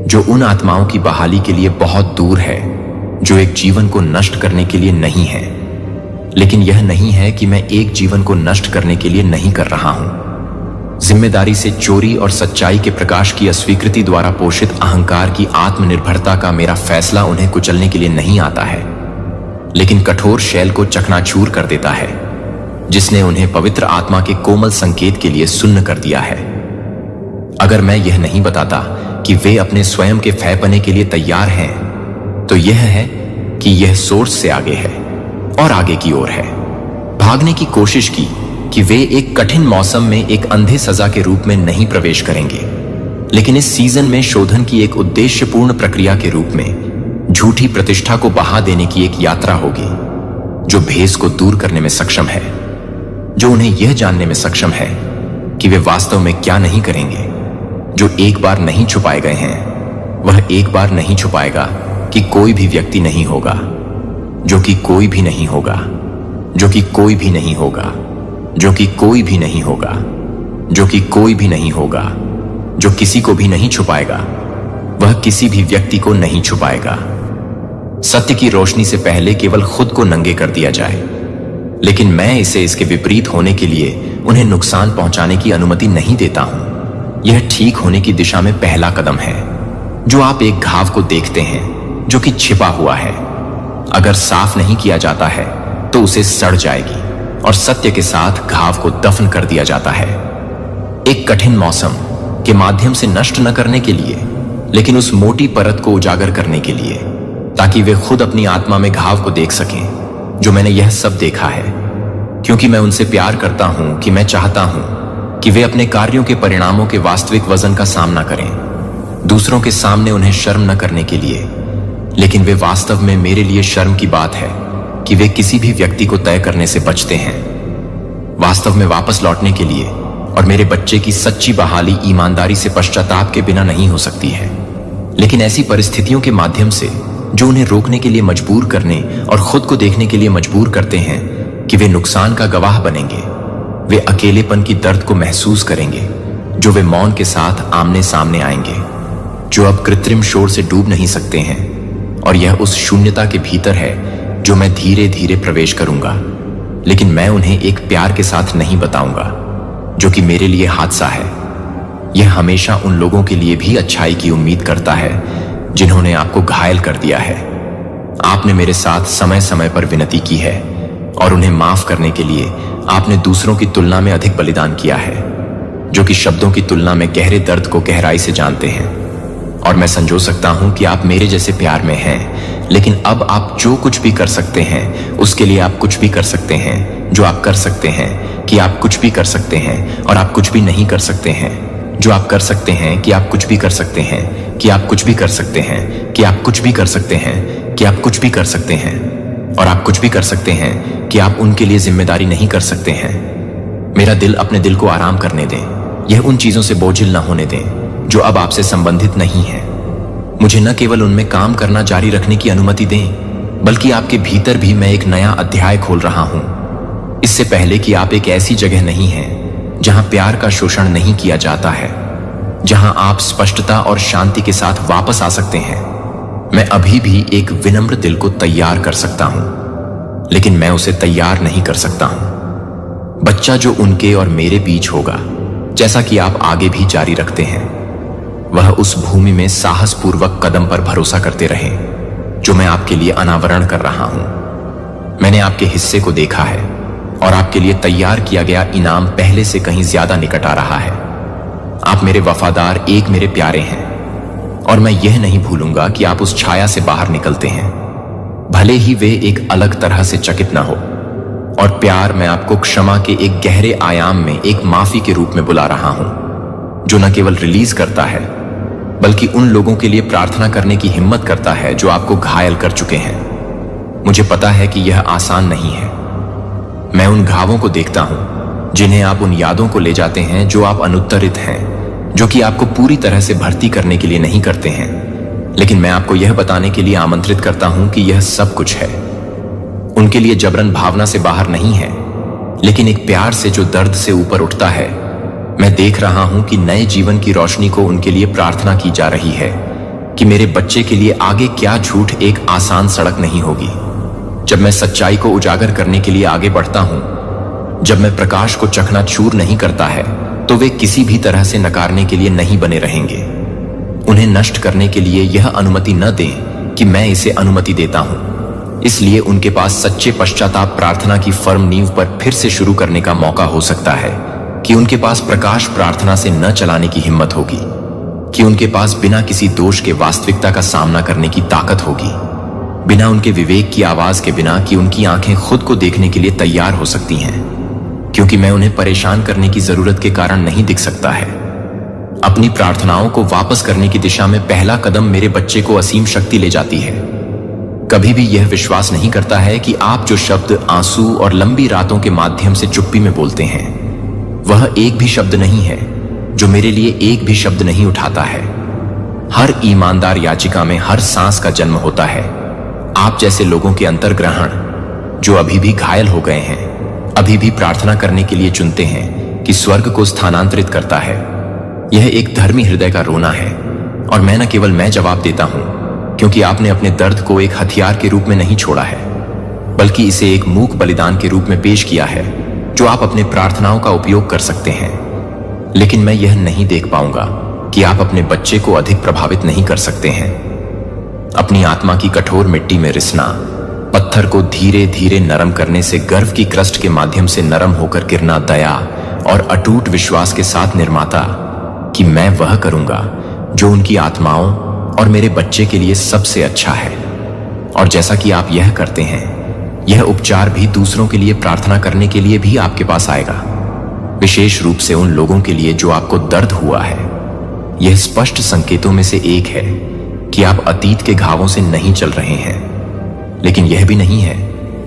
जो उन आत्माओं की बहाली के लिए बहुत दूर है, जो एक जीवन को नष्ट करने के लिए नहीं है। लेकिन यह नहीं है कि मैं एक जीवन को नष्ट करने के लिए नहीं कर रहा हूं। जिम्मेदारी से चोरी और सच्चाई के प्रकाश की अस्वीकृति द्वारा पोषित अहंकार की आत्मनिर्भरता का मेरा फैसला उन्हें कुचलने के लिए नहीं आता है, लेकिन कठोर शैल को चकनाचूर कर देता है, जिसने उन्हें पवित्र आत्मा के कोमल संकेत के लिए सुन्न कर दिया है। अगर मैं यह नहीं बताता कि वे अपने स्वयं के फैपने के लिए तैयार हैं, तो यह है कि यह सोर्स से आगे है और आगे की ओर है। भागने की कोशिश की कि वे एक कठिन मौसम में एक अंधे सजा के रूप में नहीं प्रवेश करेंगे, लेकिन इस सीजन में शोधन की एक उद्देश्यपूर्ण प्रक्रिया के रूप में झूठी प्रतिष्ठा को बहा देने की एक यात्रा होगी, जो भेष को दूर करने में सक्षम है, जो उन्हें यह जानने में सक्षम है कि वे वास्तव में क्या नहीं करेंगे। जो एक बार नहीं छुपाए गए हैं, वह एक बार नहीं छुपाएगा कि कोई भी व्यक्ति नहीं होगा, जो कि कोई भी नहीं होगा, जो कि कोई भी नहीं होगा, जो कि कोई भी नहीं होगा, जो कि कोई भी नहीं होगा, जो किसी को भी नहीं छुपाएगा, वह किसी भी व्यक्ति को नहीं छुपाएगा। सत्य की रोशनी से पहले केवल खुद को नंगे कर दिया जाए, लेकिन मैं इसे इसके विपरीत होने के लिए उन्हें नुकसान पहुंचाने की अनुमति नहीं देता हूं। यह ठीक होने की दिशा में पहला कदम है। जो आप एक घाव को देखते हैं जो कि छिपा हुआ है, अगर साफ नहीं किया जाता है तो उसे सड़ जाएगी और सत्य के साथ घाव को दफन कर दिया जाता है। एक कठिन मौसम के माध्यम से नष्ट न करने के लिए, लेकिन उस मोटी परत को उजागर करने के लिए, ताकि वे खुद अपनी आत्मा में घाव को देख सकें। जो मैंने यह सब देखा है, क्योंकि मैं उनसे प्यार करता हूं, कि मैं चाहता हूं कि वे अपने कार्यों के परिणामों के वास्तविक वजन का सामना करें, दूसरों के सामने उन्हें शर्म न करने के लिए। लेकिन वे वास्तव में मेरे लिए शर्म की बात है कि वे किसी भी व्यक्ति को तय करने से बचते हैं, वास्तव में वापस लौटने के लिए। और मेरे बच्चे की सच्ची बहाली ईमानदारी से पश्चाताप के बिना नहीं हो सकती है, लेकिन ऐसी परिस्थितियों के माध्यम से जो उन्हें रोकने के लिए मजबूर करने और खुद को देखने के लिए मजबूर करते हैं, कि वे नुकसान का गवाह बनेंगे, वे अकेलेपन की दर्द को महसूस करेंगे जो वे मौन के साथ आमने सामने आएंगे, जो अब कृत्रिम शोर से डूब नहीं सकते हैं। और यह उस शून्यता के भीतर है जो मैं धीरे धीरे प्रवेश करूंगा, लेकिन मैं उन्हें एक प्यार के साथ नहीं बताऊंगा जो कि मेरे लिए हादसा है। यह हमेशा उन लोगों के लिए भी अच्छाई की उम्मीद करता है जिन्होंने आपको घायल कर दिया है। आपने मेरे साथ समय समय पर विनती की है और उन्हें माफ करने के लिए आपने दूसरों की तुलना में अधिक बलिदान किया है, जो कि शब्दों की तुलना में गहरे दर्द को गहराई से जानते हैं। और मैं संजो सकता हूं कि आप मेरे जैसे प्यार में हैं, लेकिन अब आप जो कुछ भी कर सकते हैं उसके लिए आप कुछ भी कर सकते हैं, जो आप कर सकते हैं कि आप कुछ भी कर सकते हैं और आप कुछ भी नहीं कर सकते हैं, जो आप कर सकते हैं कि आप कुछ भी कर सकते हैं, कि आप कुछ भी कर सकते हैं, कि आप कुछ भी कर सकते हैं, कि आप कुछ भी कर सकते हैं, और आप कुछ भी कर सकते हैं कि आप उनके लिए जिम्मेदारी नहीं कर सकते हैं। मेरा दिल अपने दिल को आराम करने दें, यह उन चीजों से बोझिल न होने दें जो अब आपसे संबंधित नहीं है। मुझे न केवल उनमें काम करना जारी रखने की अनुमति दें, बल्कि आपके भीतर भी मैं एक नया अध्याय खोल रहा हूं, इससे पहले कि आप एक ऐसी जगह नहीं हैं जहां प्यार का शोषण नहीं किया जाता है, जहां आप स्पष्टता और शांति के साथ वापस आ सकते हैं। मैं अभी भी एक विनम्र दिल को तैयार कर सकता हूं, लेकिन मैं उसे तैयार नहीं कर सकता हूं। बच्चा जो उनके और मेरे बीच होगा, जैसा कि आप आगे भी जारी रखते हैं, वह उस भूमि में साहसपूर्वक कदम पर भरोसा करते रहें जो मैं आपके लिए अनावरण कर रहा हूं। मैंने आपके हिस्से को देखा है और आपके लिए तैयार किया गया इनाम पहले से कहीं ज्यादा निकट आ रहा है। आप मेरे वफादार, एक मेरे प्यारे हैं, और मैं यह नहीं भूलूंगा कि आप उस छाया से बाहर निकलते हैं, भले ही वे एक अलग तरह से चकित न हो। और प्यार, मैं आपको क्षमा के एक गहरे आयाम में एक माफी के रूप में बुला रहा हूं, जो न केवल रिलीज करता है बल्कि उन लोगों के लिए प्रार्थना करने की हिम्मत करता है जो आपको घायल कर चुके हैं। मुझे पता है कि यह आसान नहीं है। मैं उन घावों को देखता हूं जिन्हें आप उन यादों को ले जाते हैं जो आप अनुत्तरित हैं, जो कि आपको पूरी तरह से भर्ती करने के लिए नहीं करते हैं। लेकिन मैं आपको यह बताने के लिए आमंत्रित करता हूं कि यह सब कुछ है उनके लिए जबरन भावना से बाहर नहीं है, लेकिन एक प्यार से जो दर्द से ऊपर उठता है। मैं देख रहा हूं कि नए जीवन की रोशनी को उनके लिए प्रार्थना की जा रही है कि मेरे बच्चे के लिए आगे क्या झूठ एक आसान सड़क नहीं होगी। जब मैं सच्चाई को उजागर करने के लिए आगे बढ़ता हूं, जब मैं प्रकाश को चकनाचूर नहीं करता है, तो वे किसी भी तरह से नकारने के लिए नहीं बने रहेंगे। उन्हें नष्ट करने के लिए यह अनुमति न दें कि मैं इसे अनुमति देता हूं। इसलिए उनके पास सच्चे पश्चाताप प्रार्थना की फर्म नींव पर फिर से शुरू करने का मौका हो सकता है, कि उनके पास प्रकाश प्रार्थना से न चलाने की हिम्मत होगी, कि उनके पास बिना किसी दोष के वास्तविकता का सामना करने की ताकत होगी, बिना उनके विवेक की आवाज के, बिना कि उनकी आंखें खुद को देखने के लिए तैयार हो सकती हैं, क्योंकि मैं उन्हें परेशान करने की जरूरत के कारण नहीं दिख सकता है। अपनी प्रार्थनाओं को वापस करने की दिशा में पहला कदम मेरे बच्चे को असीम शक्ति ले जाती है। कभी भी यह विश्वास नहीं करता है कि आप जो शब्द आंसू और लंबी रातों के माध्यम से चुप्पी में बोलते हैं, वह एक भी शब्द नहीं है जो मेरे लिए एक भी शब्द नहीं उठाता है। हर ईमानदार याचिका में हर सांस का जन्म होता है। आप जैसे लोगों के अंतर्ग्रहण जो अभी भी घायल हो गए हैं, अभी भी प्रार्थना करने के लिए चुनते हैं कि स्वर्ग को स्थानांतरित करता है। यह एक धर्मी हृदय का रोना है, और मैं न केवल मैं जवाब देता हूं, क्योंकि आपने अपने दर्द को एक हथियार के रूप में नहीं छोड़ा है, बल्कि इसे एक मूक बलिदान के रूप में पेश किया है जो आप अपने प्रार्थनाओं का उपयोग कर सकते हैं। लेकिन मैं यह नहीं देख पाऊंगा कि आप अपने बच्चे को अधिक प्रभावित नहीं कर सकते हैं। अपनी आत्मा की कठोर मिट्टी में रिसना, पत्थर को धीरे धीरे नरम करने से गर्व की क्रस्ट के माध्यम से नरम होकर गिरना, दया और अटूट विश्वास के साथ निर्माता कि मैं वह करूंगा जो उनकी आत्माओं और मेरे बच्चे के लिए सबसे अच्छा है। और जैसा कि आप यह करते हैं, यह उपचार भी दूसरों के लिए प्रार्थना करने के लिए भी आपके पास आएगा, विशेष रूप से उन लोगों के लिए जो आपको दर्द हुआ है। यह स्पष्ट संकेतों में से एक है कि आप अतीत के घावों से नहीं चल रहे हैं, लेकिन यह भी नहीं है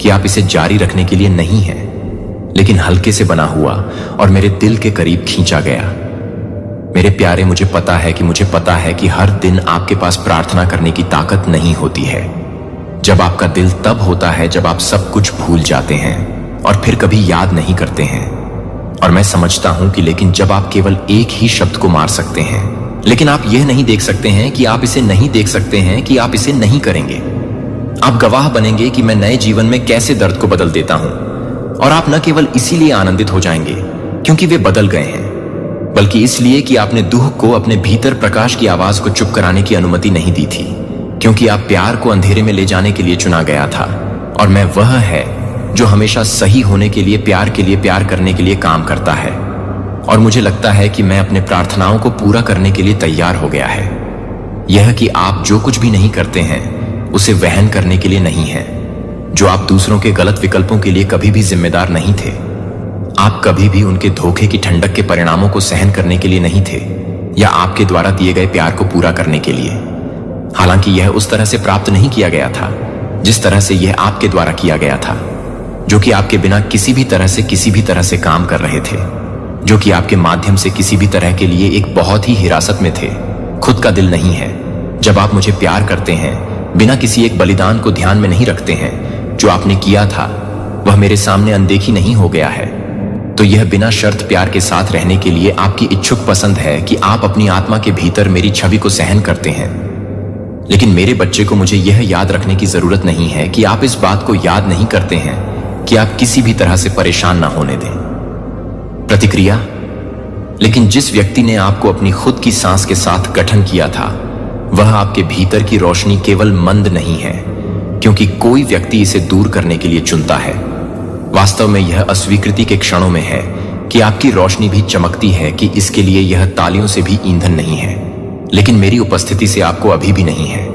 कि आप इसे जारी रखने के लिए नहीं हैं, लेकिन हल्के से बना हुआ और मेरे दिल के करीब खींचा गया। मेरे प्यारे, मुझे पता है कि हर दिन आपके पास प्रार्थना करने की ताकत नहीं होती है। जब आपका दिल तब होता है जब आप सब कुछ भूल जाते हैं और फिर कभी याद नहीं करते हैं। और मैं समझता हूं कि लेकिन जब आप केवल एक ही शब्द को मार सकते हैं, लेकिन आप यह नहीं देख सकते हैं कि आप इसे नहीं देख सकते हैं कि आप इसे नहीं करेंगे। आप गवाह बनेंगे कि मैं नए जीवन में कैसे दर्द को बदल देता हूं। और आप न केवल इसीलिए आनंदित हो जाएंगे क्योंकि वे बदल गए हैं, बल्कि इसलिए कि आपने दुख को अपने भीतर प्रकाश की आवाज को चुप कराने की अनुमति नहीं दी थी, क्योंकि आप प्यार को अंधेरे में ले जाने के लिए चुना गया था। और मैं वह है जो हमेशा सही होने के लिए प्यार करने के लिए काम करता है। और मुझे लगता है कि मैं अपने प्रार्थनाओं को पूरा करने के लिए तैयार हो गया है। यह कि आप जो कुछ भी नहीं करते हैं उसे वहन करने के लिए नहीं है, जो आप दूसरों के गलत विकल्पों के लिए कभी भी जिम्मेदार नहीं थे। आप कभी भी उनके धोखे की ठंडक के परिणामों को सहन करने के लिए नहीं थे, या आपके द्वारा दिए गए प्यार को पूरा करने के लिए। हालांकि यह उस तरह से प्राप्त नहीं किया गया था जिस तरह से यह आपके द्वारा किया गया था, जो कि आपके बिना किसी भी तरह से काम कर रहे थे, जो कि आपके माध्यम से किसी भी तरह के लिए एक बहुत ही हिरासत में थे। खुद का दिल नहीं है। जब आप मुझे प्यार करते हैं, बिना किसी एक बलिदान को ध्यान में नहीं रखते हैं जो आपने किया था, वह मेरे सामने अनदेखी नहीं हो गया है, तो यह बिना शर्त प्यार के साथ रहने के लिए आपकी इच्छुक पसंद है कि आप अपनी आत्मा के भीतर मेरी छवि को सहन करते हैं। लेकिन मेरे बच्चे को मुझे यह याद रखने की जरूरत नहीं है कि आप इस बात को याद नहीं करते हैं कि आप किसी भी तरह से परेशान ना होने दें। प्रतिक्रिया। लेकिन जिस व्यक्ति ने आपको अपनी खुद की सांस के साथ गठन किया था, वह आपके भीतर की रोशनी केवल मंद नहीं है, क्योंकि कोई व्यक्ति इसे दूर करने के लिए चुनता है। वास्तव में यह अस्वीकृति के क्षणों में है कि आपकी रोशनी भी चमकती है कि इसके लिए यह तालियों से भी ईंधन नहीं है, लेकिन मेरी उपस्थिति से आपको अभी भी नहीं है।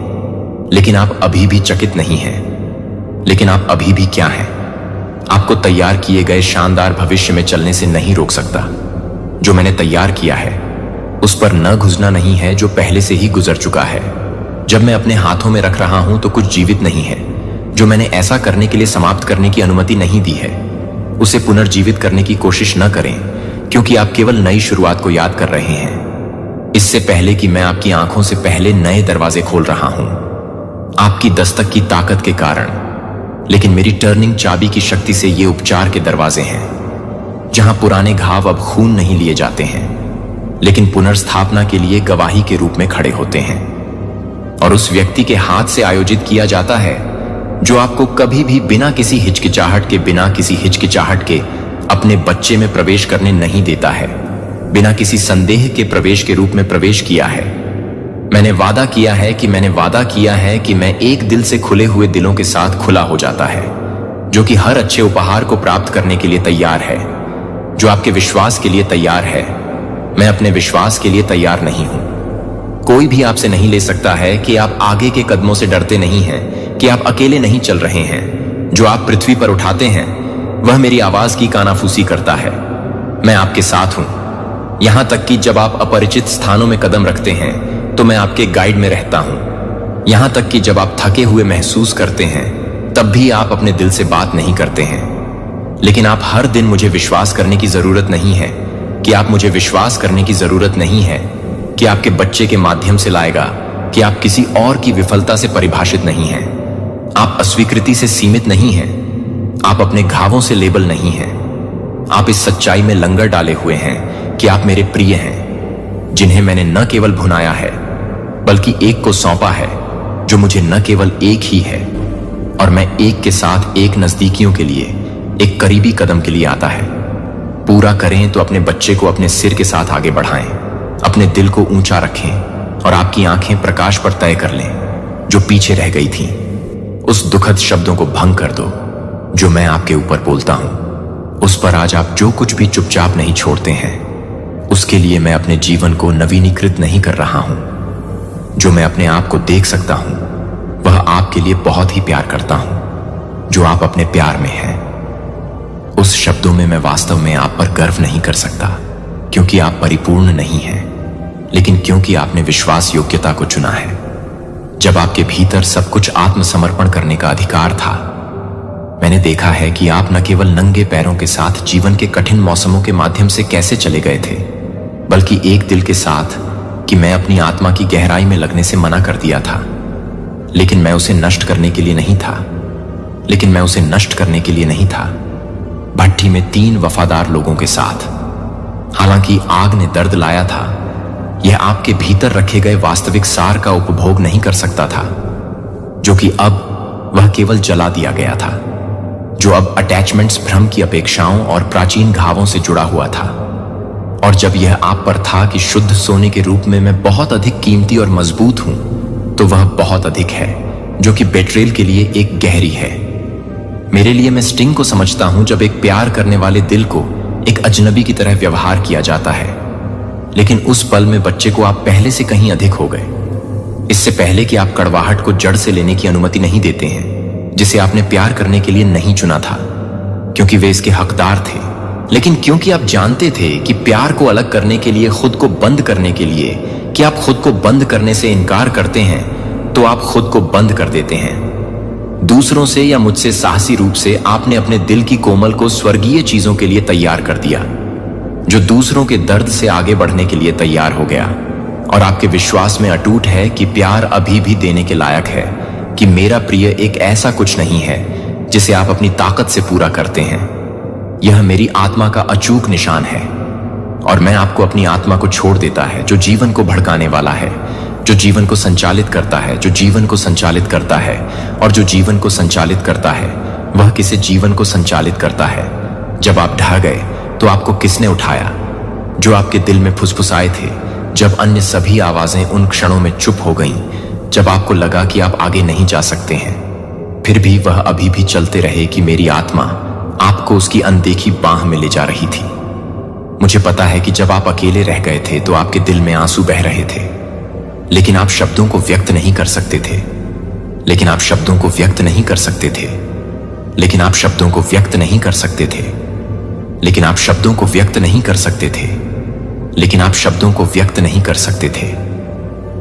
लेकिन आप अभी भी चकित नहीं हैं। लेकिन आप अभी भी क्या हैं? आपको तैयार किए गए शानदार भविष्य में चलने से नहीं रोक सकता। जो मैंने तैयार किया है उस पर न घुसना नहीं है जो पहले से ही गुजर चुका है। जब मैं अपने हाथों में रख रहा हूं तो कुछ जीवित नहीं है जो मैंने ऐसा करने के लिए समाप्त करने की अनुमति नहीं दी है। उसे पुनर्जीवित करने की कोशिश न करें, क्योंकि आप केवल नई शुरुआत को याद कर रहे हैं, इससे पहले कि मैं आपकी आंखों से पहले नए दरवाजे खोल रहा हूं, आपकी दस्तक की ताकत के कारण। लेकिन मेरी टर्निंग चाबी की शक्ति से ये उपचार के दरवाजे हैं, जहां पुराने घाव अब खून नहीं लिए जाते हैं, लेकिन पुनर्स्थापना के लिए गवाही के रूप में खड़े होते हैं। और उस व्यक्ति के हाथ से आयोजित किया जाता है जो आपको कभी भी बिना किसी हिचकिचाहट के अपने बच्चे में प्रवेश करने नहीं देता है, बिना किसी संदेह के प्रवेश के रूप में प्रवेश किया है। मैंने वादा किया है कि मैं एक दिल से खुले हुए दिलों के साथ खुला हो जाता है, जो कि हर अच्छे उपहार को प्राप्त करने के लिए तैयार है, जो आपके विश्वास के लिए तैयार है। मैं अपने विश्वास के लिए तैयार नहीं हूं। कोई भी आपसे नहीं ले सकता है कि आप आगे के कदमों से डरते नहीं हैं, कि आप अकेले नहीं चल रहे हैं। जो आप पृथ्वी पर उठाते हैं वह मेरी आवाज की कानाफूसी करता है। मैं आपके साथ हूं, यहां तक कि जब आप अपरिचित स्थानों में कदम रखते हैं तो मैं आपके गाइड में रहता हूं। यहां तक कि जब आप थके हुए महसूस करते हैं तब भी आप अपने दिल से बात नहीं करते हैं। लेकिन आप हर दिन मुझे विश्वास करने की जरूरत नहीं है कि आप मुझे विश्वास करने की जरूरत नहीं है कि आपके बच्चे के माध्यम से लाएगा, कि आप किसी और की विफलता से परिभाषित नहीं हैं। आप अस्वीकृति से सीमित नहीं हैं। आप अपने घावों से लेबल नहीं हैं। आप इस सच्चाई में लंगर डाले हुए हैं कि आप मेरे प्रिय हैं, जिन्हें मैंने न केवल भुनाया है बल्कि एक को सौंपा है जो मुझे न केवल एक ही है, और मैं एक के साथ एक नजदीकियों के लिए, एक करीबी कदम के लिए आता है। पूरा करें तो अपने बच्चे को अपने सिर के साथ आगे बढ़ाएं, अपने दिल को ऊंचा रखें और आपकी आंखें प्रकाश पर तय कर लें जो पीछे रह गई थीं। उस दुखद शब्दों को भंग कर दो जो मैं आपके ऊपर बोलता हूं। उस पर आज आप जो कुछ भी चुपचाप नहीं छोड़ते हैं, उसके लिए मैं अपने जीवन को नवीनीकृत नहीं कर रहा हूं। जो मैं अपने आप को देख सकता हूं वह आपके लिए बहुत ही प्यार करता हूं, जो आप अपने प्यार में हैं। उस शब्दों में मैं वास्तव में आप पर गर्व नहीं कर सकता, क्योंकि आप परिपूर्ण नहीं हैं, लेकिन क्योंकि आपने विश्वास योग्यता को चुना है। जब आपके भीतर सब कुछ आत्मसमर्पण करने का अधिकार था, मैंने देखा है कि आप न केवल नंगे पैरों के साथ जीवन के कठिन मौसमों के माध्यम से कैसे चले गए थे, बल्कि एक दिल के साथ कि मैं अपनी आत्मा की गहराई में लगने से मना कर दिया था। लेकिन मैं उसे नष्ट करने के लिए नहीं था। भट्ठी में 3 वफादार लोगों के साथ। हालांकि आग ने दर्द लाया था, यह आपके भीतर रखे गए वास्तविक सार का उपभोग नहीं कर सकता था, जो कि अब वह केवल जला दिया गया था, जो अब अटैचमेंट्स, भ्रम की अपेक्षाओं और प्राचीन घावों से जुड़ा हुआ था। और जब यह आप पर था कि शुद्ध सोने के रूप में मैं बहुत अधिक कीमती और मजबूत हूं, तो वह बहुत अधिक है, जो कि बेट्रेल के लिए एक गहरी है। मेरे लिए मैं स्टिंग को समझता हूं जब एक प्यार करने वाले दिल को एक अजनबी की तरह व्यवहार किया जाता है, लेकिन उस पल में बच्चे को आप पहले से कहीं अधिक हो गए। इससे पहले कि आप कड़वाहट को जड़ से लेने की अनुमति नहीं देते हैं, जिसे आपने प्यार करने के लिए नहीं चुना था, क्योंकि वे इसके हकदार थे, लेकिन क्योंकि आप जानते थे कि प्यार को अलग करने के लिए, खुद को बंद करने के लिए, कि आप खुद को बंद करने से इनकार करते हैं, तो आप खुद को बंद कर देते हैं। दूसरों से या मुझसे साहसी रूप से आपने अपने दिल की कोमल को स्वर्गीय चीजों के लिए तैयार कर दिया, जो दूसरों के दर्द से आगे बढ़ने के लिए तैयार हो गया, और आपके विश्वास में अटूट है कि प्यार अभी भी देने के लायक है, कि मेरा प्रिय एक ऐसा कुछ नहीं है जिसे आप अपनी ताकत से पूरा करते हैं। यह मेरी आत्मा का अचूक निशान है, और मैं आपको अपनी आत्मा को छोड़ देता है, जो जीवन को भड़काने वाला है, जो जीवन को संचालित करता है, जो जीवन को संचालित करता है, और जो जीवन को संचालित करता है वह किसे जीवन को संचालित करता है। जब आप ढह गए तो आपको किसने उठाया? जो आपके दिल में फुसफुसाए थे, जब अन्य सभी आवाजें उन क्षणों में चुप हो गईं, जब आपको लगा कि आप आगे नहीं जा सकते हैं, फिर भी वह अभी भी चलते रहे कि मेरी आत्मा आपको उसकी अनदेखी बाह में ले जा रही थी। मुझे पता है कि जब आप अकेले रह गए थे तो आपके दिल में आंसू बह रहे थे, लेकिन आप शब्दों को व्यक्त नहीं कर सकते थे, लेकिन आप शब्दों को व्यक्त नहीं कर सकते थे, लेकिन आप शब्दों को व्यक्त नहीं कर सकते थे, लेकिन आप शब्दों को व्यक्त नहीं कर सकते थे, लेकिन आप शब्दों को व्यक्त नहीं कर सकते थे,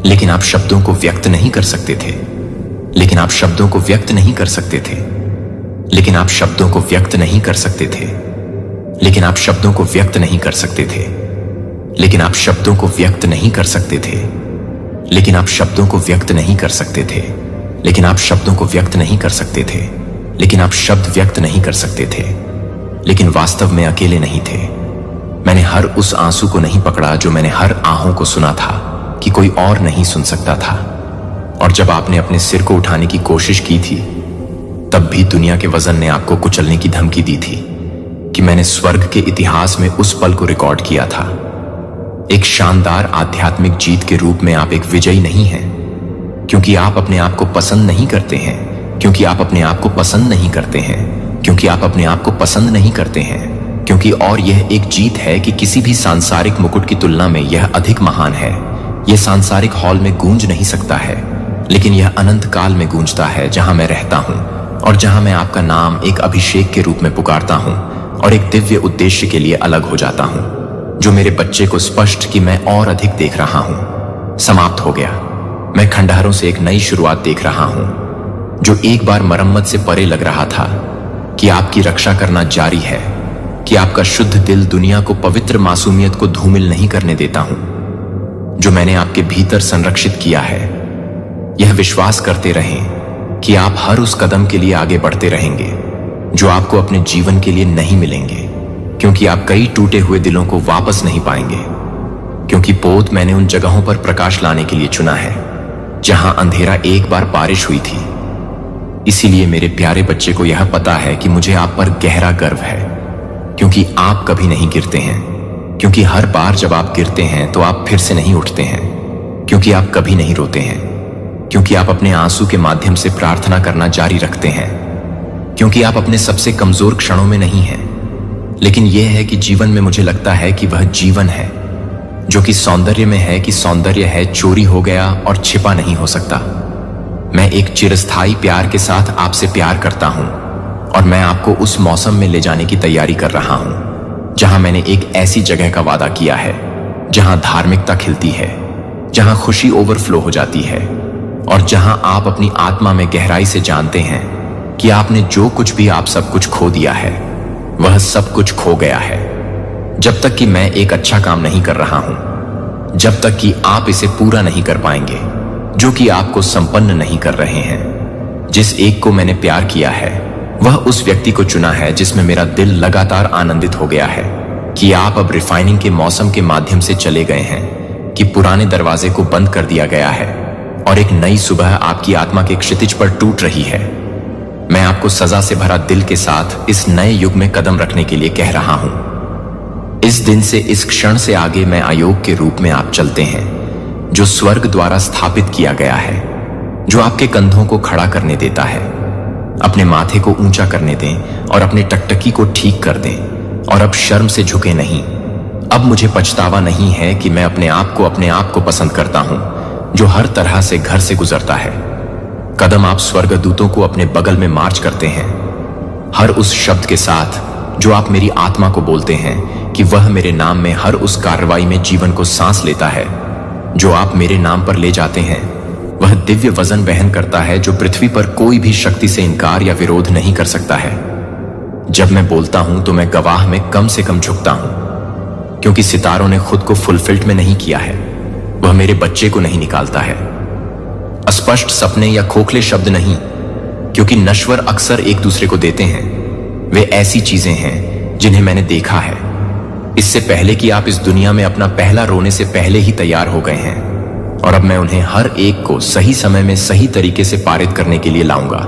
लेकिन आप शब्दों को व्यक्त नहीं कर सकते थे, लेकिन आप शब्दों को व्यक्त नहीं कर सकते थे, लेकिन आप शब्दों को व्यक्त नहीं कर सकते थे, लेकिन आप शब्दों को व्यक्त नहीं कर सकते थे, लेकिन आप शब्दों को व्यक्त नहीं कर सकते थे, लेकिन आप शब्दों को व्यक्त नहीं कर सकते थे, लेकिन आप शब्दों को व्यक्त नहीं कर सकते थे, लेकिन आप शब्द व्यक्त नहीं कर सकते थे, लेकिन वास्तव में अकेले नहीं थे। मैंने हर उस आंसू को नहीं पकड़ा जो मैंने हर आहों को सुना था कि कोई और नहीं सुन सकता था। और जब आपने अपने सिर को उठाने की कोशिश की थी, तब भी दुनिया के वजन ने आपको कुचलने की धमकी दी थी कि मैंने स्वर्ग के इतिहास में उस पल को रिकॉर्ड किया था। एक शानदार आध्यात्मिक जीत के रूप में आप एक विजयी नहीं हैं, क्योंकि आप अपने आप को पसंद नहीं करते हैं, क्योंकि आप अपने आप को पसंद नहीं करते हैं, क्योंकि आप अपने आप को पसंद नहीं करते हैं, क्योंकि और यह एक जीत है कि किसी भी सांसारिक मुकुट की तुलना में यह अधिक महान है। यह सांसारिक हॉल में गूंज नहीं सकता है, लेकिन यह अनंत काल में गूंजता है, जहां मैं रहता हूं और जहां मैं आपका नाम एक अभिषेक के रूप में पुकारता हूं और एक दिव्य उद्देश्य के लिए अलग हो जाता हूं, जो मेरे बच्चे को स्पष्ट कि मैं और अधिक देख रहा हूं समाप्त हो गया। मैं खंडहरों से एक नई शुरुआत देख रहा हूं, जो एक बार मरम्मत से परे लग रहा था, कि आपकी रक्षा करना जारी है, कि आपका शुद्ध दिल दुनिया को पवित्र मासूमियत को धूमिल नहीं करने देता हूं, जो मैंने आपके भीतर संरक्षित किया है। यह विश्वास करते रहें कि आप हर उस कदम के लिए आगे बढ़ते रहेंगे जो आपको अपने जीवन के लिए नहीं मिलेंगे, क्योंकि आप कई टूटे हुए दिलों को वापस नहीं पाएंगे, क्योंकि पोत मैंने उन जगहों पर प्रकाश लाने के लिए चुना है जहां अंधेरा एक बार बारिश हुई थी। इसीलिए मेरे प्यारे बच्चे को यह पता है कि मुझे आप पर गहरा गर्व है, क्योंकि आप कभी नहीं गिरते हैं, क्योंकि हर बार जब आप गिरते हैं तो आप फिर से नहीं उठते हैं, क्योंकि आप कभी नहीं रोते हैं, क्योंकि आप अपने आंसू के माध्यम से प्रार्थना करना जारी रखते हैं, क्योंकि आप अपने सबसे कमजोर क्षणों में नहीं हैं। लेकिन यह है कि जीवन में मुझे लगता है कि वह जीवन है, जो कि सौंदर्य में है कि सौंदर्य है, चोरी हो गया और छिपा नहीं हो सकता। मैं एक चिरस्थायी प्यार के साथ आपसे प्यार करता हूं, और मैं आपको उस मौसम में ले जाने की तैयारी कर रहा हूं जहां मैंने एक ऐसी जगह का वादा किया है जहां धार्मिकता खिलती है, जहां खुशी ओवरफ्लो हो जाती है, और जहां आप अपनी आत्मा में गहराई से जानते हैं कि आपने जो कुछ भी आप सब कुछ खो दिया है, वह सब कुछ खो गया है। जब तक कि मैं एक अच्छा काम नहीं कर रहा हूं, जब तक कि आप इसे पूरा नहीं कर पाएंगे, जो कि आपको संपन्न नहीं कर रहे हैं। जिस एक को मैंने प्यार किया है वह उस व्यक्ति को चुना है जिसमें मेरा दिल लगातार आनंदित हो गया है कि आप अब रिफाइनिंग के मौसम के माध्यम से चले गए हैं, कि पुराने दरवाजे को बंद कर दिया गया है और एक नई सुबह आपकी आत्मा के क्षितिज पर टूट रही है। मैं आपको सजा से भरा दिल के साथ इस नए युग में कदम रखने के लिए कह रहा हूं। इस दिन से, इस क्षण से आगे मैं अयोग के रूप में आप चलते हैं, जो स्वर्ग द्वारा स्थापित किया गया है, जो आपके कंधों को खड़ा करने देता है। अपने माथे को ऊंचा करने दें और अपने टकटकी को ठीक कर दें, और अब शर्म से झुके नहीं। अब मुझे पछतावा नहीं है कि मैं अपने आप को पसंद करता हूं, जो हर तरह से घर से गुजरता है। कदम आप स्वर्गदूतों को अपने बगल में मार्च करते हैं, हर उस शब्द के साथ जो आप मेरी आत्मा को बोलते हैं कि वह मेरे नाम में हर उस कार्रवाई में जीवन को सांस लेता है जो आप मेरे नाम पर ले जाते हैं। वह दिव्य वजन वहन करता है जो पृथ्वी पर कोई भी शक्ति से इनकार या विरोध नहीं कर सकता है। जब मैं बोलता हूं तो मैं गवाह में कम से कम झुकता हूं, क्योंकि सितारों ने खुद को फुलफिल्ड में नहीं किया है। वह मेरे बच्चे को नहीं निकालता है। अस्पष्ट सपने या खोखले शब्द नहीं, क्योंकि नश्वर अक्सर एक दूसरे को देते हैं। वे ऐसी चीजें हैं जिन्हें मैंने देखा है, इससे पहले कि आप इस दुनिया में अपना पहला रोने से पहले ही तैयार हो गए हैं, और अब मैं उन्हें हर एक को सही समय में सही तरीके से पारित करने के लिए लाऊंगा,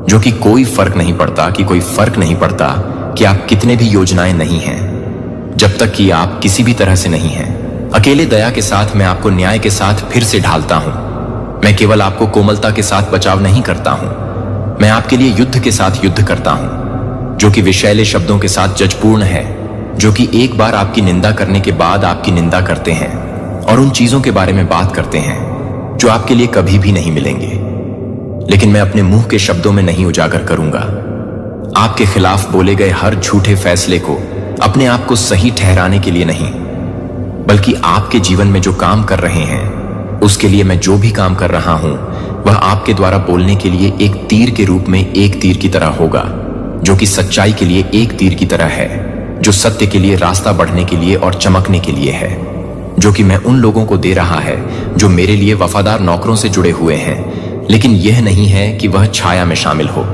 जो कि कोई फर्क नहीं पड़ता कि आप कितने भी योजनाएं नहीं हैं, जब तक कि आप किसी भी तरह से नहीं हैं। अकेले दया के साथ मैं आपको न्याय के साथ फिर से ढालता हूं। मैं केवल आपको कोमलता के साथ बचाव नहीं करता हूं, मैं आपके लिए युद्ध के साथ युद्ध करता हूं, जो कि विषैले शब्दों के साथ जजपूर्ण है, जो कि एक बार आपकी निंदा करने के बाद आपकी निंदा करते हैं और उन चीजों के बारे में बात करते हैं जो आपके लिए कभी भी नहीं मिलेंगे। लेकिन मैं अपने मुंह के शब्दों में नहीं उजागर करूंगा। आपके खिलाफ बोले गए हर झूठे फैसले को अपने आप को सही ठहराने के लिए नहीं, बल्कि आपके जीवन में जो काम कर रहे हैं उसके लिए मैं जो भी काम कर रहा हूं वह आपके द्वारा बोलने के लिए एक तीर के रूप में एक तीर की तरह होगा, जो कि सच्चाई के लिए एक तीर की तरह है, जो सत्य के लिए रास्ता बढ़ने के लिए और चमकने के लिए है, जो कि मैं उन लोगों को दे रहा है जो मेरे लिए वफादार नौकरों से जुड़े हुए हैं। लेकिन यह नहीं है कि वह छाया में शामिल हो,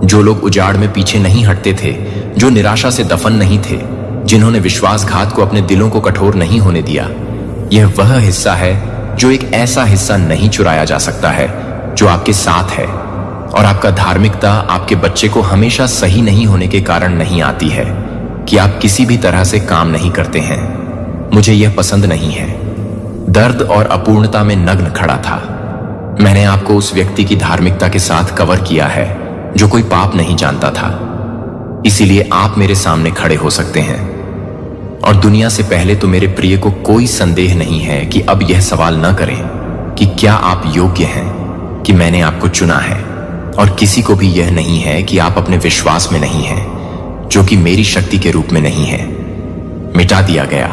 जो लोग उजाड़ में पीछे नहीं हटते थे, जो निराशा से दफन नहीं थे, जिन्होंने विश्वासघात को अपने दिलों को कठोर नहीं होने दिया। यह वह हिस्सा है जो एक ऐसा हिस्सा नहीं चुराया जा सकता है जो आपके साथ है, और आपका धार्मिकता आपके बच्चे को हमेशा सही नहीं होने के कारण नहीं आती है कि आप किसी भी तरह से काम नहीं करते हैं। मुझे यह पसंद नहीं है। दर्द और अपूर्णता में नग्न खड़ा था। मैंने आपको उस व्यक्ति की धार्मिकता के साथ कवर किया है जो कोई पाप नहीं जानता था, इसीलिए आप मेरे सामने खड़े हो सकते हैं। और दुनिया से पहले तो मेरे प्रिय को कोई संदेह नहीं है कि अब यह सवाल न करें कि क्या आप योग्य हैं, कि मैंने आपको चुना है, और किसी को भी यह नहीं है कि आप अपने विश्वास में नहीं हैं, जो कि मेरी शक्ति के रूप में नहीं है। मिटा दिया गया।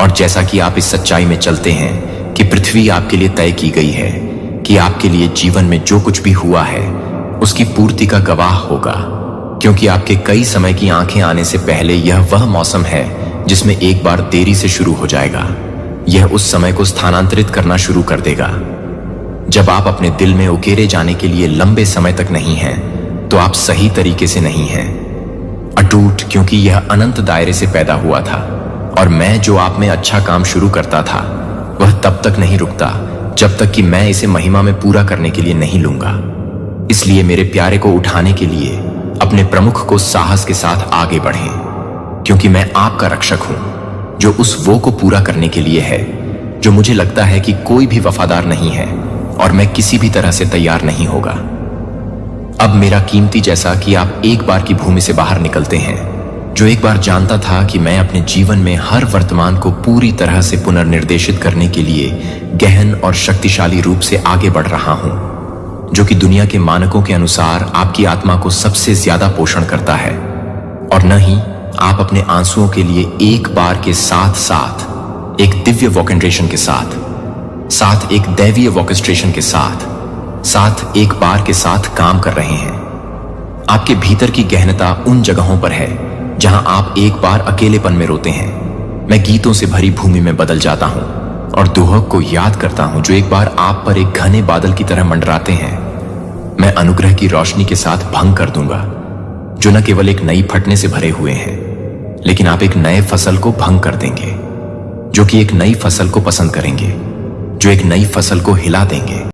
और जैसा कि आप इस सच्चाई में चलते हैं कि पृथ्वी आपके लिए तय की गई है, कि आपके लिए जीवन में जो कुछ भी हुआ है उसकी पूर्ति का गवाह होगा, क्योंकि आपके कई समय की आंखें आने से पहले यह वह मौसम है जिसमें एक बार देरी से शुरू हो जाएगा। यह उस समय को स्थानांतरित करना शुरू कर देगा। जब आप अपने दिल में उकेरे जाने के लिए लंबे समय तक नहीं हैं, तो आप सही तरीके से नहीं हैं। अटूट, क्योंकि यह अनंत दायरे से पैदा हुआ था, और मैं जो आप में अच्छा काम शुरू करता था वह तब तक नहीं रुकता जब तक कि मैं इसे महिमा में पूरा करने के लिए नहीं लूंगा। इसलिए मेरे प्यारे को उठाने के लिए अपने प्रमुख को साहस के साथ आगे बढ़ें, क्योंकि मैं आपका रक्षक हूं, जो उस वो को पूरा करने के लिए है जो मुझे लगता है कि कोई भी वफादार नहीं है और मैं किसी भी तरह से तैयार नहीं होगा। अब मेरा कीमती, जैसा कि आप एक बार की भूमि से बाहर निकलते हैं, जो एक बार जानता था कि मैं अपने जीवन में हर वर्तमान को पूरी तरह से पुनर्निर्देशित करने के लिए गहन और शक्तिशाली रूप से आगे बढ़ रहा हूं, जो कि दुनिया के मानकों के अनुसार आपकी आत्मा को सबसे ज्यादा पोषण करता है, और न ही आप अपने आंसुओं के लिए एक बार के साथ साथ एक दिव्य वॉकेंड्रेशन के साथ एक दैवीय वॉकेस्ट्रेशन के साथ एक बार के साथ काम कर रहे हैं। आपके भीतर की गहनता उन जगहों पर है जहां आप एक बार अकेलेपन में रोते हैं। मैं गीतों से भरी भूमि में बदल जाता हूं और दुहक को याद करता हूं जो एक बार आप पर एक घने बादल की तरह मंडराते हैं। मैं अनुग्रह की रोशनी के साथ भंग कर दूंगा, जो न केवल एक नई फटने से भरे हुए हैं, लेकिन आप एक नए फसल को भंग कर देंगे, जो कि एक नई फसल को पसंद करेंगे, जो एक नई फसल को हिला देंगे।